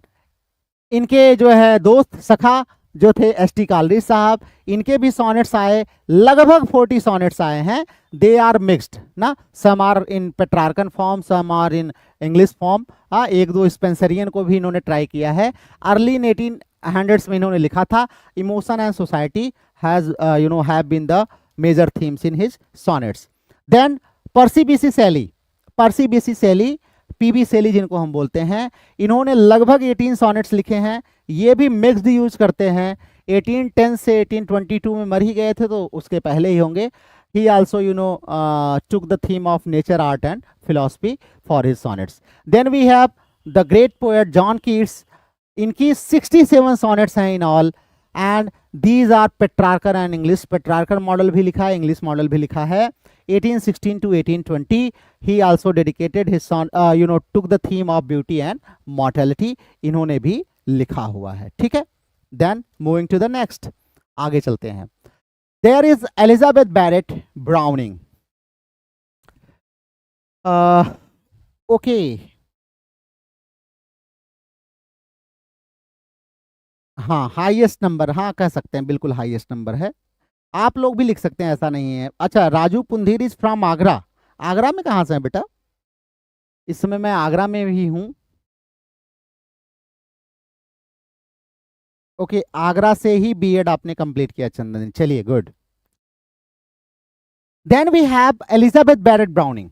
इनके जो है दोस्त सखा जो थे एस.टी. कालरी साहब, इनके भी सोनेट्स आए, लगभग 40 सोनेट्स आए हैं। दे आर मिक्स्ड ना, some are in Petrarchan form, some are in English form. एक दो स्पेंसरियन को भी इन्होंने ट्राई किया है। अर्ली इन 1800s में इन्होंने लिखा था emotion and society has have been the major themes in his sonnets. Then Percy BC Shelley, Percy BC शैली, पीबी शैली जिनको हम बोलते हैं, इन्होंने लगभग 18 सोनेट्स लिखे हैं। ये भी मिक्स्ड यूज करते हैं। 1810 से 1822 में मर ही गए थे, तो उसके पहले ही होंगे। ही also took the theme of nature, art and philosophy for his sonnets. Then we have the great poet John Keats. इनकी 67 sonnets हैं in all and these are Petrarchan and English. Petrarchan model भी लिखा है, English model भी लिखा है। 1816 to 1820 he also dedicated his son took the theme of beauty and mortality, इन्होंने भी लिखा हुआ है। ठीक है, then moving to the next, आगे चलते हैं। There is Elizabeth Barrett Browning. Okay, हाँ हाईएस्ट नंबर, हाँ कह सकते हैं, बिल्कुल हाईएस्ट नंबर है। आप लोग भी लिख सकते हैं, ऐसा नहीं है। अच्छा, राजू पुंधीर इज फ्रॉम आगरा। आगरा में कहाँ से है बेटा? इस समय मैं आगरा में भी हूँ। ओके, आगरा से ही बीएड आपने कंप्लीट किया चंदन, चलिए good. Then we have Elizabeth Barrett Browning.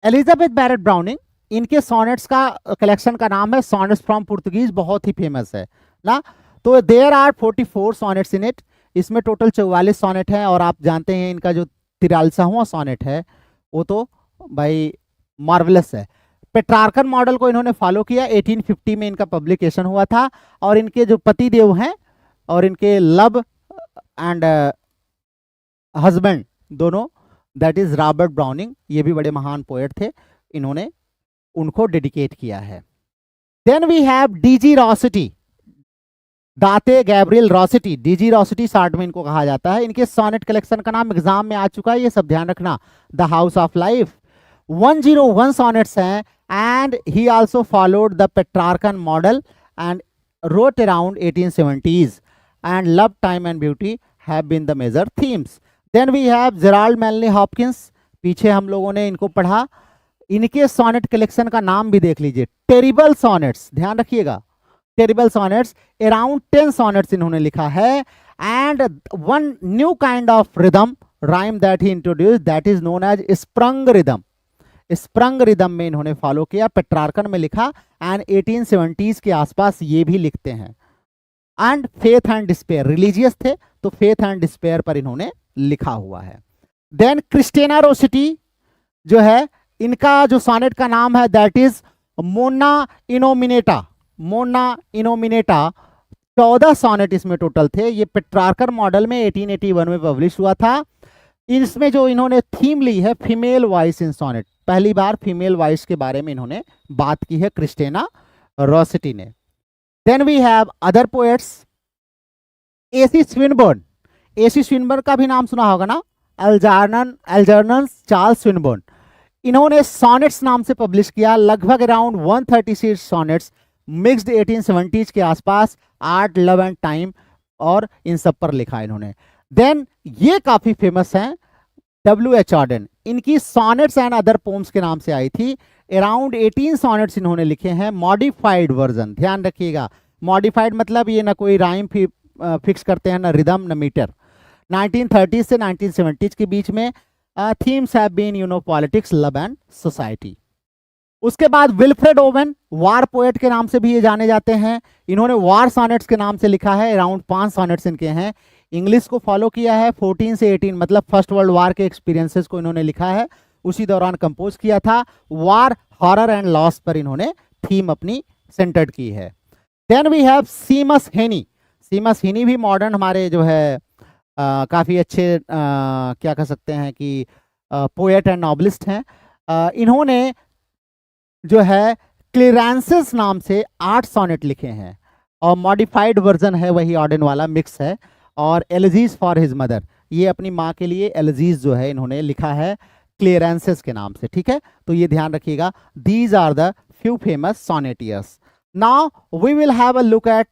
Elizabeth Barrett Browning, इनके सोनेट्स का कलेक्शन का नाम है सोनेट्स फ्रॉम पुर्तगीज, बहुत ही फेमस है ना। तो there are 44 sonnets in it, इसमें टोटल 44 सोनेट है। और आप जानते हैं इनका जो 43वां सोनेट है वो तो भाई मार्वलस है। पेट्रार्कन मॉडल को इन्होंने फॉलो किया, 1850 में इनका पब्लिकेशन हुआ था। और इनके जो पति देव हैं और इनके लव एंड हस्बैंड दोनों, दैट इज रॉबर्ट ब्राउनिंग, ये भी बड़े महान पोएट थे, इन्होंने उनको डेडिकेट किया है। Then we have DG रॉसिटी, Date Gabriel रॉसिटी, DG रॉसिटी short में इनको कहा जाता है। इनके सोनेट कलेक्शन का नाम एग्जाम में आ चुका है, ये सब ध्यान रखना, the House of life. 101 sonnets हैं and he also followed the Petrarchan model and wrote around 1870s and love, time and beauty have been the major themes. Then we have Gerald Manley Hopkins, पीछे हम लोगों ने इनको पढ़ा। इनके sonnet collection का नाम भी देख लीजिए, टेरिबल सोनेट्स, ध्यान रखिएगा, टेरिबल सॉनेट्स, अराउंड 10 सॉनेट्स इन्होंने लिखा है। And one new kind of rhythm rhyme that he introduce, that is known as sprung rhythm. Sprung rhythm में इन्होंने फॉलो किया, पेट्रार्कन में लिखा, एंड 1870s के आसपास ये भी लिखते हैं। And faith and despair, religious थे तो फेथ एंड डिस्पेयर पर इन्होंने लिखा हुआ है। देन क्रिस्टेना रोसिटी जो है, इनका जो सॉनेट का नाम है that is Mona Innominata. Mona Innominata 14 sonnet इसमें टोटल थे। ये पेट्रार्कर मॉडल में 1881 में पब्लिश हुआ था। इसमें जो इन्होंने थीम ली है फीमेल वॉइस इन सॉनेट, पहली बार फीमेल वॉइस के बारे में इन्होंने बात की है क्रिस्टेना रोसिटी ने। Then we have other poets, AC Swinburne. AC Swinburne का भी नाम सुना होगा ना, एल्जर्नन चार्ल्स स्विनबर्न। इन्होंने सॉनेट्स नाम से पब्लिश किया, लगभग अराउंड 136 सॉनेट्स, मिक्स्ड 1870s के आसपास, आर्ट, लव एंड टाइम, और इन सब पर लिखा इन्होंने। देन ये काफी फेमस हैं, W.H. ऑर्डन, इनकी सॉनेट्स एंड अदर पोम्स के नाम से आई थी। अराउंड 18 सॉनेट्स इन्होंने लिखे हैं, मॉडिफाइड वर्जन, ध्यान रखिएगा। मॉडिफाइड मतलब ये ना कोई राइम फिक्स करते हैं, ना रिदम, ना मीटर। 1930s से 1970s के बीच में themes have been politics, love and society. उसके बाद विल्फ्रेड ओवन, वार पोएट के नाम से भी ये जाने जाते हैं। इन्होंने वार सॉनेट्स के नाम से लिखा है, अराउंड 5 सॉनेट्स इनके हैं। इंग्लिश को फॉलो किया है, 14 से 18 मतलब फर्स्ट वर्ल्ड वार के एक्सपीरियंसेस को इन्होंने लिखा है, उसी दौरान कंपोज किया था। वार, हॉरर एंड लॉस पर इन्होंने थीम अपनी सेंटर्ड की है। देन वी हैव सीमस हेनी। सीमस हेनी भी मॉडर्न हमारे जो है काफ़ी अच्छे क्या कह सकते हैं कि पोएट एंड नॉवलिस्ट हैं। इन्होंने जो है क्लिरेंसेस नाम से 8 सॉनेट लिखे हैं, और मॉडिफाइड वर्जन है वही ऑर्डन वाला, मिक्स है। और एलिजीज फॉर हिज मदर, ये अपनी माँ के लिए एलिजीज जो है इन्होंने लिखा है क्लियरेंसेस के नाम से, ठीक है, तो ये ध्यान रखिएगा। These are the few famous sonneteers. Now we will have a look at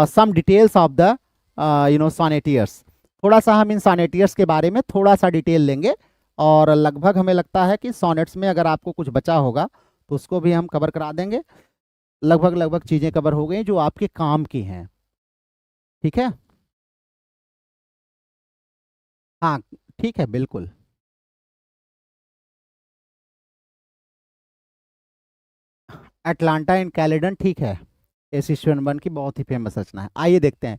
some details of the sonneteers. थोड़ा सा हम इन सॉनेटियर्स के बारे में थोड़ा सा डिटेल लेंगे, और लगभग हमें लगता है कि सॉनेट्स में अगर आपको कुछ बचा होगा तो उसको भी हम कवर करा देंगे। लगभग चीज़ें कवर हो गई जो आपके काम की हैं, ठीक है। हाँ ठीक है, बिल्कुल। अटलांटा इन कैलेडन, ठीक है, एसी स्विनबर्न की बहुत ही फेमस रचना है। आइए देखते हैं।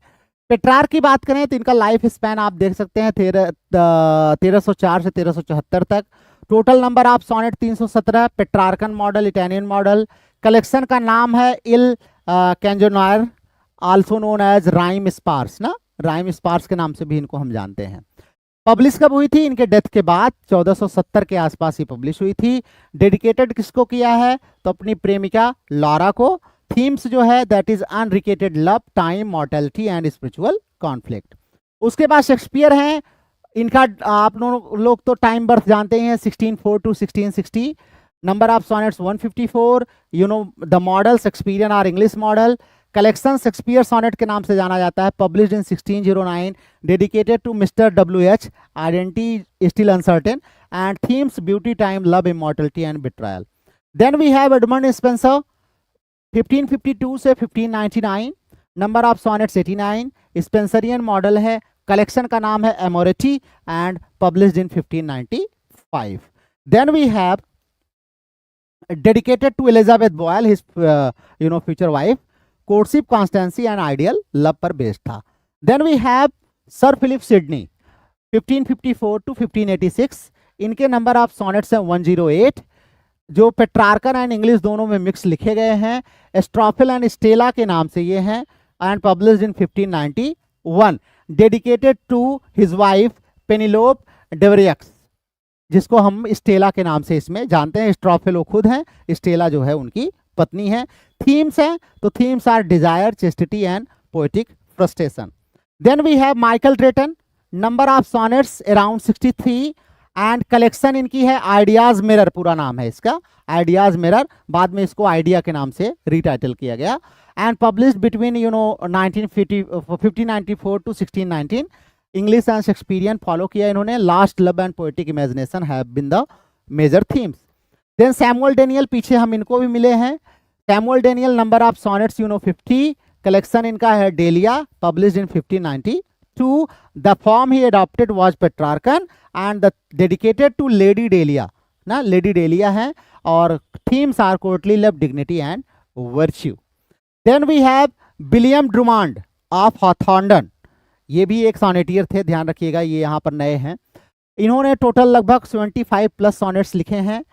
पेट्रार्क की बात करें तो इनका लाइफ स्पैन आप देख सकते हैं 1304 से 1374 तक। Total number of sonnet 317, Petrarchan model, Italian model. Collection का नाम है Il Canzoniere, also known as Rime Sparse ना, राइम स्पार्स के नाम से भी इनको हम जानते हैं। पब्लिश कब हुई थी? इनके डेथ के बाद 1470 के आसपास ही पब्लिश हुई थी। डेडिकेटेड किसको किया है? तो अपनी प्रेमिका लॉरा को। थीम्स जो है that is unrequited love, time, mortality and spiritual conflict. उसके बाद शेक्सपियर हैं, इनका आप लोग तो टाइम बर्थ जानते हैं, 1604 to 1660। Number of sonnets 154। The model Shakespearean और English model. Collection Shakespeare sonnet के नाम से जाना जाता है, published in 1609, dedicated to Mister W.H. Identity still uncertain, and themes beauty, time, love, immortality and betrayal. Then we have Edmund Spenser, 1552 से 1599, number of sonnets 89, Spenserian model है, collection का नाम है Amoretti and published in 1595। Then we have dedicated to Elizabeth Boyle, his future wife, courtship, constancy and ideal love पर based था। Then we have sir Philip Sidney, 1554 to 1586, इनके number of sonnets हैं 108, जो Petrarchan and English दोनों में mix लिखे गए हैं। एस्ट्रोफिल एंड स्टेला के नाम से ये हैं, and published in 1591, dedicated to his wife Penelope Devereux, जिसको हम स्टेला के नाम से इसमें जानते हैं। एस्ट्रोफिल वो खुद हैं, स्टेला जो है उनकी पत्नी है। थीम्स हैं तो themes are desire, chastity and poetic frustration. Then we have Michael Drayton, number of sonnets around 63, and collection इनकी है आइडियाज मिरर, पूरा नाम है इसका आइडियाज मिरर, बाद में इसको आइडिया के नाम से रीटाइटल किया गया, and published between 1594 to 1619। English and Shakespearean follow किया इन्होंने। Last, love and poetic imagination have been the major themes. Then Samuel Daniel, पीछे हम इनको भी मिले हैं। Samuel Daniel, number of sonnets 50, collection इनका है Delia, published in 1592. The form he adopted was Petrarchan and the dedicated to lady Delia, ना lady Delia है, और themes are courtly love, dignity and virtue. Then we have William Drummond of Hawthornden, ये भी एक सॉनेटियर थे, ध्यान रखिएगा, ये यहाँ पर नए हैं. इन्होंने टोटल लगभग 75 प्लस सॉनेट्स लिखे हैं.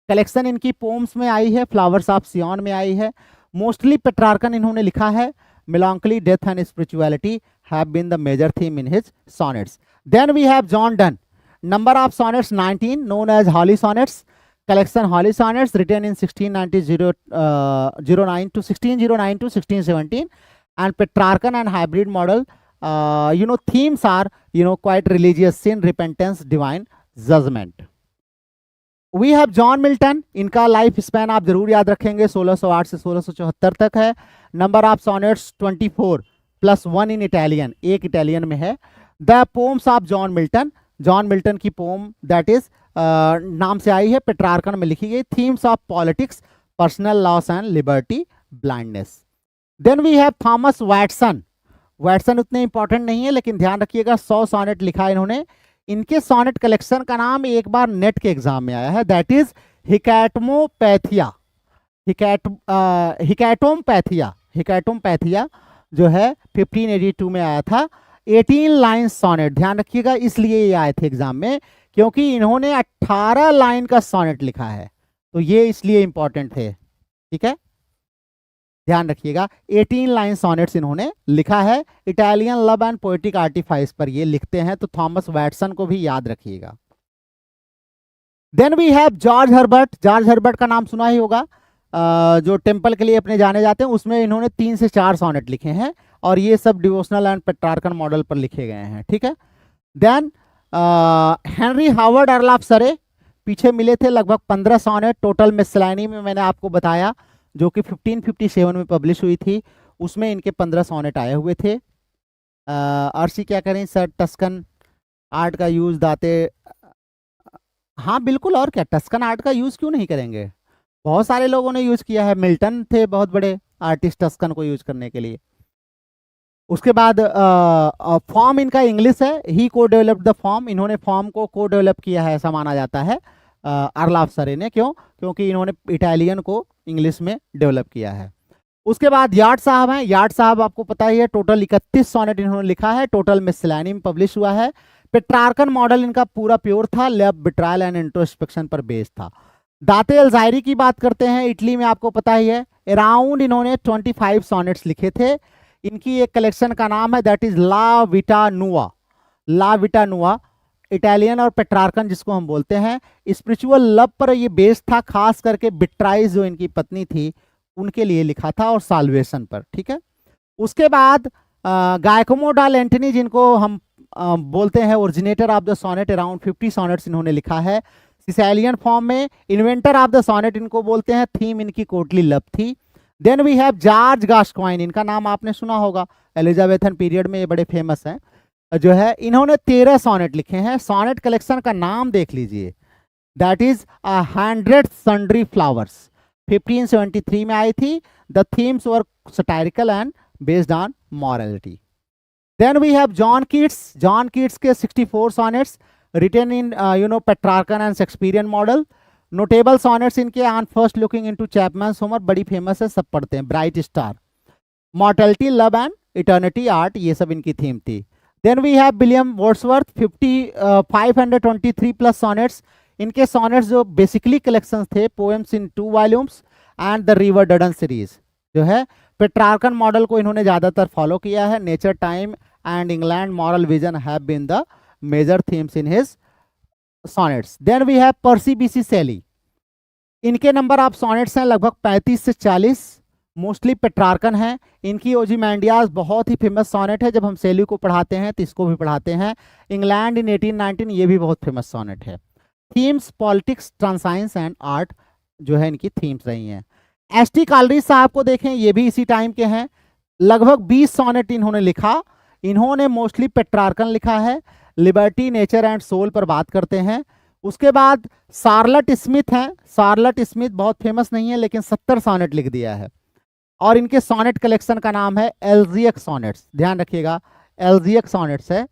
कलेक्शन इनकी पोम्स में आई है, फ्लावर्स ऑफ सियोन में आई है. मोस्टली पेट्रार्कन इन्होंने लिखा है. melancholy, death and spirituality have been the major theme in his sonnets. Then we have John Donne, number of sonnets 19, known as Holly Sonnets. Collection Holly Sonnets, written in 1609 to 1617, and Petrarchan and hybrid model. Themes are quite religious, sin, repentance, divine judgment. We have John Milton, इनका life span आप जरूर याद रखेंगे, 1608 से 1674 तक है. Number of sonnets 24 plus 1 in Italian, एक Italian में है. The poems of John Milton, John Milton की पोम दैट इज नाम से आई है, पेट्रार्कन में लिखी गई. Themes of politics, personal loss and liberty, blindness. Then we have Thomas Watson. Watson उतने इंपॉर्टेंट नहीं है, लेकिन ध्यान रखिएगा 100 सॉनेट लिखा है इन्होंने. इनके सॉनेट कलेक्शन का नाम एक बार नेट के एग्जाम में आया है, दैट इज हिकैटोमपैथिया. हिकैटोमपैथिया जो है 1582 में आया था. 18 लाइन सॉनेट, ध्यान रखिएगा, इसलिए ये आए थे एग्जाम में, क्योंकि इन्होंने 18 लाइन का सॉनेट लिखा है, तो ये इसलिए इंपॉर्टेंट थे. ठीक है, ध्यान रखिएगा, 18 लाइन सॉनेट्स इन्होंने लिखा है. Italian love and poetic artifice पर ये लिखते हैं, तो थॉमस वैटसन को भी याद रखिएगा. Then we have George Herbert. George Herbert का नाम सुना ही होगा, जो टेम्पल के लिए अपने जाने जाते हैं, उसमें इन्होंने 3 से 4 सॉनेट लिखे हैं, और ये सब डिवोशनल एंड पेट्रार्कन मॉडल पर लिखे गए हैं. ठीक है. Then Henry Howard Earl of Surrey, पीछे मिले थे लगभग 15 सॉनेट. टोटल मिसलेनी में मैंने आपको बताया, जो कि 1557 में पब्लिश हुई थी, उसमें इनके 15 सॉनेट आए हुए थे. अर्शी क्या करें सर, टस्कन आर्ट का यूज दाते, हाँ बिल्कुल, और क्या, टस्कन आर्ट का यूज क्यों नहीं करेंगे, बहुत सारे लोगों ने यूज किया है. मिल्टन थे बहुत बड़े आर्टिस्ट टस्कन को यूज करने के लिए. उसके बाद फॉर्म इनका इंग्लिश है. ही को डेवलप्ड द फॉर्म, इन्होंने फॉर्म को को डेवलप किया है ऐसा माना जाता है अर्ल ऑफ सरे ने. क्यों? क्योंकि इन्होंने इटालियन को इंग्लिश में डेवलप किया है. उसके बाद यार्ड साहब हैं. यार्ड साहब आपको पता ही है, टोटल 31 सॉनेट इन्होंने लिखा है. टोटल मिसलेनी में पब्लिश हुआ है. पेट्रार्कन मॉडल इनका पूरा प्योर था, लव, बिट्रायल एंड इंट्रोस्पेक्शन पर बेस्ड था. दाते अल्जायरी की बात करते हैं, इटली में आपको पता ही है, अराउंड इन्होंने 25 सॉनेट्स लिखे थे. इनकी एक कलेक्शन का नाम है, दैट इज ला विटा नुआ. ला विटा नुआ इटालियन और पेट्रार्कन जिसको हम बोलते हैं, स्पिरिचुअल लव पर ये बेस्ड था, खास करके बिट्राइज जो इनकी पत्नी थी उनके लिए लिखा था, और साल्वेशन पर. ठीक है. उसके बाद गायकोमो डा लेंटिनी, जिनको हम बोलते हैं originator of the sonnet, around 50 sonnets इन्होंने लिखा है सिसैलियन फॉर्म में. इन्वेंटर ऑफ द सोनेट इनको बोलते हैं, थीम इनकी कोर्टली लव थी. Then we have George Gascoigne, इनका नाम आपने सुना होगा, एलिजाबेथन पीरियड में ये बड़े फेमस हैं जो है. इन्होंने 13 सॉनेट लिखे हैं. सॉनेट कलेक्शन का नाम देख लीजिए, दैट इज 100 सन्ड्री फ्लावर्स, 1573 में आई थी. The themes were satirical and based on morality. Then we have John Keats. John Keats के 64 sonnets written in Petrarchan and Shakespearean model. Notable sonnets इनके on first looking into Chapman's Homer, बड़ी फेमस है, सब पढ़ते हैं. Bright star, mortality, love and eternity, art, ये सब इनकी थीम थी. Then we have William Wordsworth, 523 plus sonnets. इनके sonnets जो basically collections थे, poems in 2 volumes and the River Dudden series, जो है पेट्रार्कन मॉडल को इन्होंने ज़्यादातर फॉलो किया है. Nature, time and England, moral vision have been the major themes in his sonnets. Then we have Percy BC Shelley. इनके number of sonnets हैं लगभग 35 से 40, मोस्टली पेट्रार्कन है. इनकी ओजीमैंडियाज बहुत ही फेमस सॉनेट है, जब हम सेली को पढ़ाते हैं तो इसको भी पढ़ाते हैं. इंग्लैंड इन 1819, ये भी बहुत फेमस सॉनेट है. थीम्स पॉलिटिक्स, ट्रांसाइंस एंड आर्ट जो है इनकी थीम्स रही हैं. एस.टी. कालरीज साहब को देखें, ये भी इसी टाइम के हैं. लगभग 20 सॉनेट इन्होंने लिखा. इन्होंने मोस्टली पेट्रार्कन लिखा है. लिबर्टी, नेचर एंड सोल पर बात करते हैं. उसके बाद शार्लट स्मिथ हैं, शार्लट स्मिथ बहुत फेमस नहीं है लेकिन 70 सॉनेट लिख दिया है, और इनके सॉनेट कलेक्शन का नाम है एल्जियक सॉनेट्स, ध्यान रखिएगा एल्जियक सॉनेट्स है।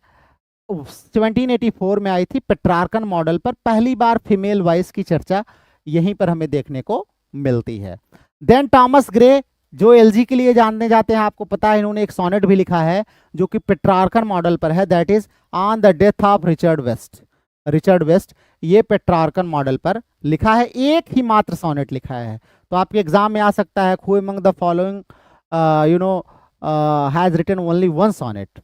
1784 में आई थी, पेट्रार्कन मॉडल पर पहली बार फीमेल वॉइस की चर्चा यहीं पर हमें देखने को मिलती है। देन टॉमस ग्रे, जो एलजी के लिए जानने जाते हैं, आपको पता है इन्होंने एक सॉनेट भी लिखा है जो कि पेट्रार्कन मॉडल पर है, that is on the death of Richard West. Richard West ये पेट्रार्कन मॉडल पर लिखा है, एक ही मात्र सॉनेट लिखा है। तो आपके एग्जाम में आ सकता है, who among the following has written only one sonnet.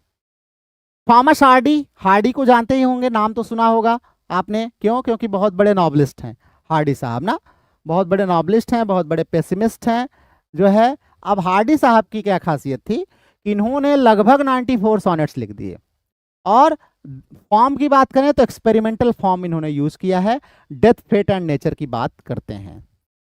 Thomas Hardy, Hardy को जानते ही होंगे, नाम तो सुना होगा आपने, क्यों? क्योंकि बहुत बड़े नॉवलिस्ट हैं हार्डी साहब ना, बहुत बड़े नॉवलिस्ट हैं, बहुत बड़े पेसिमिस्ट हैं जो है। अब हार्डी साहब की क्या खासियत थी कि इन्होंने लगभग 94 सॉनेट्स लिख दिए, और फॉर्म की बात करें तो एक्सपेरिमेंटल फॉर्म इन्होंने यूज किया है, डेथ, फेट एंड नेचर की बात करते हैं।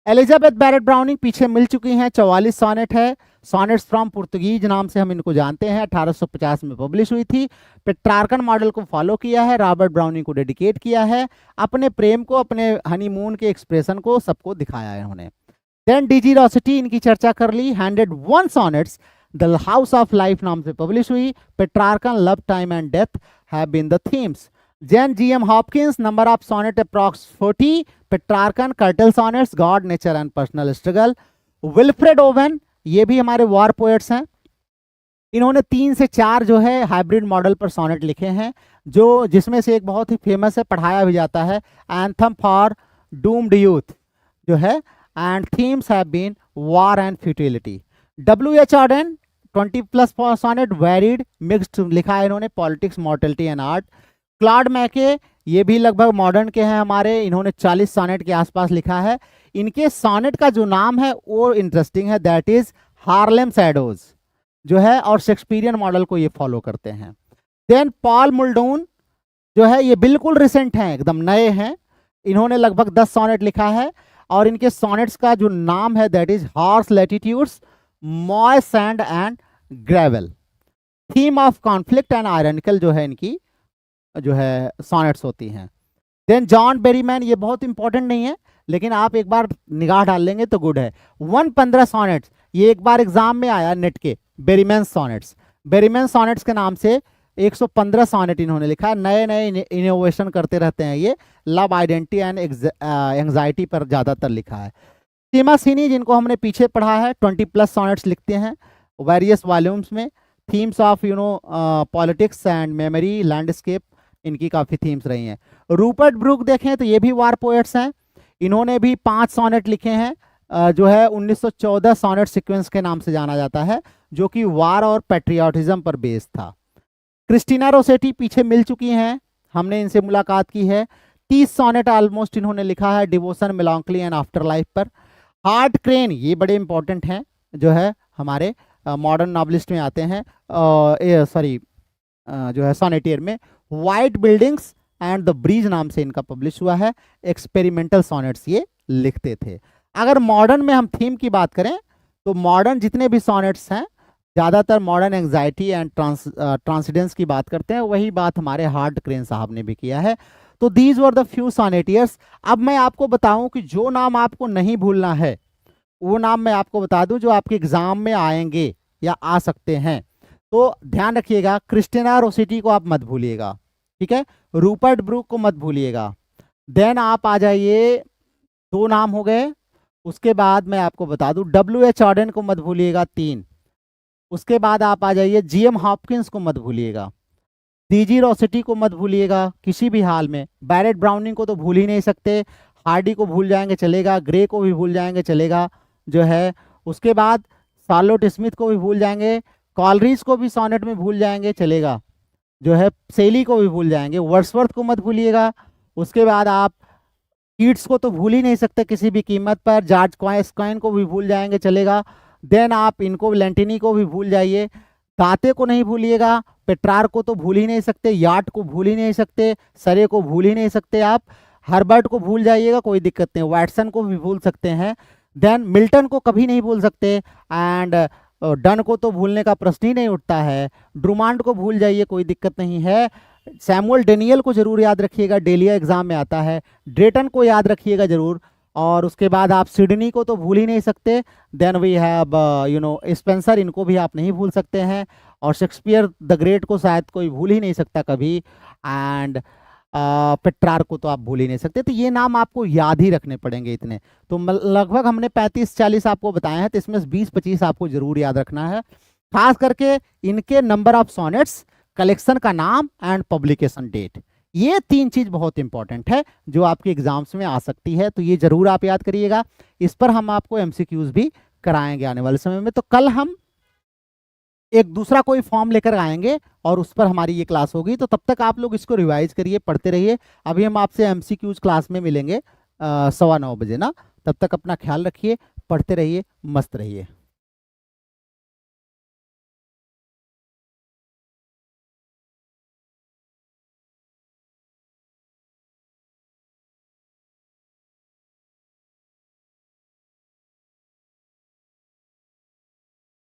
एलिजाबेथ बैरेट ब्राउनिंग पीछे मिल चुकी हैं, 44 सॉनेट है, सॉनेट्स फ्रॉम पुर्तगीज नाम से हम इनको जानते हैं, 1850 में पब्लिश हुई थी। पेट्रार्कन मॉडल को फॉलो किया है, रॉबर्ट ब्राउनिंग को डेडिकेट किया है, अपने प्रेम को, अपने हनीमून के एक्सप्रेशन को सबको दिखाया है इन्होंने। देन डिजीरोसिटी, इनकी चर्चा कर ली, 101 sonnets the House of Life नाम से पब्लिश हुई। Petrarchan, love, time and death have been the themes. Then GM Hopkins, number of sonnet approx 40। Petrarchan, curtal sonnets, God, nature and personal struggle. Wilfred Owen, ये भी हमारे war poets हैं, इन्होंने 3 से 4 जो है हाइब्रिड मॉडल पर सॉनेट लिखे हैं, जो जिसमें से एक बहुत ही फेमस है, पढ़ाया भी जाता है, एंथम फॉर डूम्ड यूथ जो है, and themes have been war and futility. W.H. Auden, 20+ sonnet, varied, mixed लिखा है इन्होंने, politics, mortality and art. Claude McKay, ये भी लगभग मॉडर्न के हैं हमारे, इन्होंने 40 सॉनेट के आसपास लिखा है। इनके सॉनेट का जो नाम है वो इंटरेस्टिंग है, दैट इज हार्लेम शैडोज जो है, और शेक्सपियरियन मॉडल को ये फॉलो करते हैं। देन पॉल मुल्डोन जो है, ये बिल्कुल रिसेंट हैं, एकदम नए हैं, इन्होंने लगभग 10 सॉनेट लिखा है, और इनके सॉनेट्स का जो नाम है that is horse latitudes, moist sand and gravel. Theme of conflict and ironical जो है इनकी जो है सॉनेट्स होती हैं। देन जॉन बेरीमैन, ये बहुत इंपॉर्टेंट नहीं है लेकिन आप एक बार निगाह डाल लेंगे तो गुड है, 115 सॉनेट्स, ये एक बार एग्जाम में आया नेट के, बेरीमैन सॉनेट्स। बेरीमैन सॉनेट्स के नाम से 115 सॉनेट इन्होंने लिखा है, नए नए इनोवेशन करते रहते हैं ये, लव, आइडेंटिटी एंड एंग्जाइटी पर ज़्यादातर लिखा है। सीमा सिनी, जिनको हमने पीछे पढ़ा है, 20+ सॉनेट्स लिखते हैं वेरियस वॉल्यूम्स में। Themes of politics and memory, landscape, इनकी काफ़ी थीम्स रही हैं। रूपर्ट ब्रूक देखें तो ये भी वार पोएट्स हैं, इन्होंने भी 5 सॉनेट लिखे हैं, जो है 1914 सॉनेट सीक्वेंस के नाम से जाना जाता है, जो कि वार और पैट्रियाटिज्म पर बेस्ड था। क्रिस्टीना रोसेटी पीछे मिल चुकी हैं, हमने इनसे मुलाकात की है, 30 सॉनेट ऑलमोस्ट इन्होंने लिखा है डिवोशन, मेलांकली एंड आफ्टर लाइफ पर। हार्ट क्रेन, ये बड़े इंपॉर्टेंट हैं, जो है हमारे मॉडर्न नॉवलिस्ट में आते हैं, सॉरी जो है सॉनेटियर में। White buildings and the bridge नाम से इनका पब्लिश हुआ है, एक्सपेरिमेंटल सॉनेट्स ये लिखते थे। अगर मॉडर्न में हम थीम की बात करें तो मॉडर्न जितने भी सॉनेट्स हैं ज़्यादातर मॉडर्न एंग्जाइटी एंड ट्रांसिडेंस की बात करते हैं, वही बात हमारे हार्ट क्रेन साहब ने भी किया है। तो दीज वर द फ्यू सॉनेटियर्स। अब मैं आपको बताऊं कि जो नाम आपको नहीं भूलना है वो नाम मैं आपको बता दूं जो आपके एग्जाम में आएंगे या आ सकते हैं। तो ध्यान रखिएगा, क्रिस्टीना रोसेटी को आप मत भूलिएगा, ठीक है, रूपर्ट ब्रूक को मत भूलिएगा। देन आप आ जाइए, 2 नाम हो गए, उसके बाद मैं आपको बता दूं W.H. ऑडेन को मत भूलिएगा, 3। उसके बाद आप आ जाइए जीएम हॉपकिंस को मत भूलिएगा, डीजी रोसेटी को मत भूलिएगा किसी भी हाल में, बैरेट ब्राउनिंग को तो भूल ही नहीं सकते, हार्डी को भूल जाएंगे चलेगा, ग्रे को भी भूल जाएंगे चलेगा जो है, उसके बाद शार्लोट स्मिथ को भी भूल जाएंगे, कॉलरिज को भी सॉनेट में भूल जाएंगे चलेगा जो है, सेली को भी भूल जाएंगे, वर्ड्सवर्थ को मत भूलिएगा। उसके बाद आप कीट्स को तो भूल ही नहीं सकते किसी भी कीमत पर, जॉर्ज क्वाइन को भी भूल जाएंगे चलेगा। देन आप इनको, लेंटिनी को भी भूल जाइए, दाते को नहीं भूलिएगा, पेट्रार को तो भूल ही नहीं सकते, याट को भूल ही नहीं सकते, सरे को भूल ही नहीं सकते आप, हर्बर्ट को भूल जाइएगा कोई दिक्कत नहीं, वैटसन को भी भूल सकते हैं। देन मिल्टन को कभी नहीं भूल सकते, एंड डन को तो भूलने का प्रश्न ही नहीं उठता है, ड्रूमांड को भूल जाइए कोई दिक्कत नहीं है, सैमुअल डेनियल को जरूर याद रखिएगा, डेलिया एग्जाम में आता है। ड्रेटन को याद रखिएगा जरूर। और उसके बाद आप सिडनी को तो भूल ही नहीं सकते। देन वी हैव स्पेंसर, इनको भी आप नहीं भूल सकते हैं। और शेक्सपियर द ग्रेट को शायद कोई भूल ही नहीं सकता कभी। एंड पेट्रार्क को तो आप भूल ही नहीं सकते। तो ये नाम आपको याद ही रखने पड़ेंगे इतने। तो लगभग हमने 35-40 आपको बताए हैं, तो इसमें 20-25 आपको जरूर याद रखना है। खास करके इनके नंबर ऑफ सोनेट्स, कलेक्शन का नाम एंड पब्लिकेशन डेट, ये 3 चीज बहुत इंपॉर्टेंट है जो आपके एग्जाम्स में आ सकती है। तो ये जरूर आप याद करिएगा। इस पर हम आपको एमसीक्यूज भी कराएंगे आने वाले समय में। तो कल हम एक दूसरा कोई फॉर्म लेकर आएंगे और उस पर हमारी ये क्लास होगी। तो तब तक आप लोग इसको रिवाइज करिए, पढ़ते रहिए। अभी हम आपसे एमसीक्यूज क्लास में मिलेंगे 9:15 बजे ना। तब तक अपना ख्याल रखिए, पढ़ते रहिए, मस्त रहिए।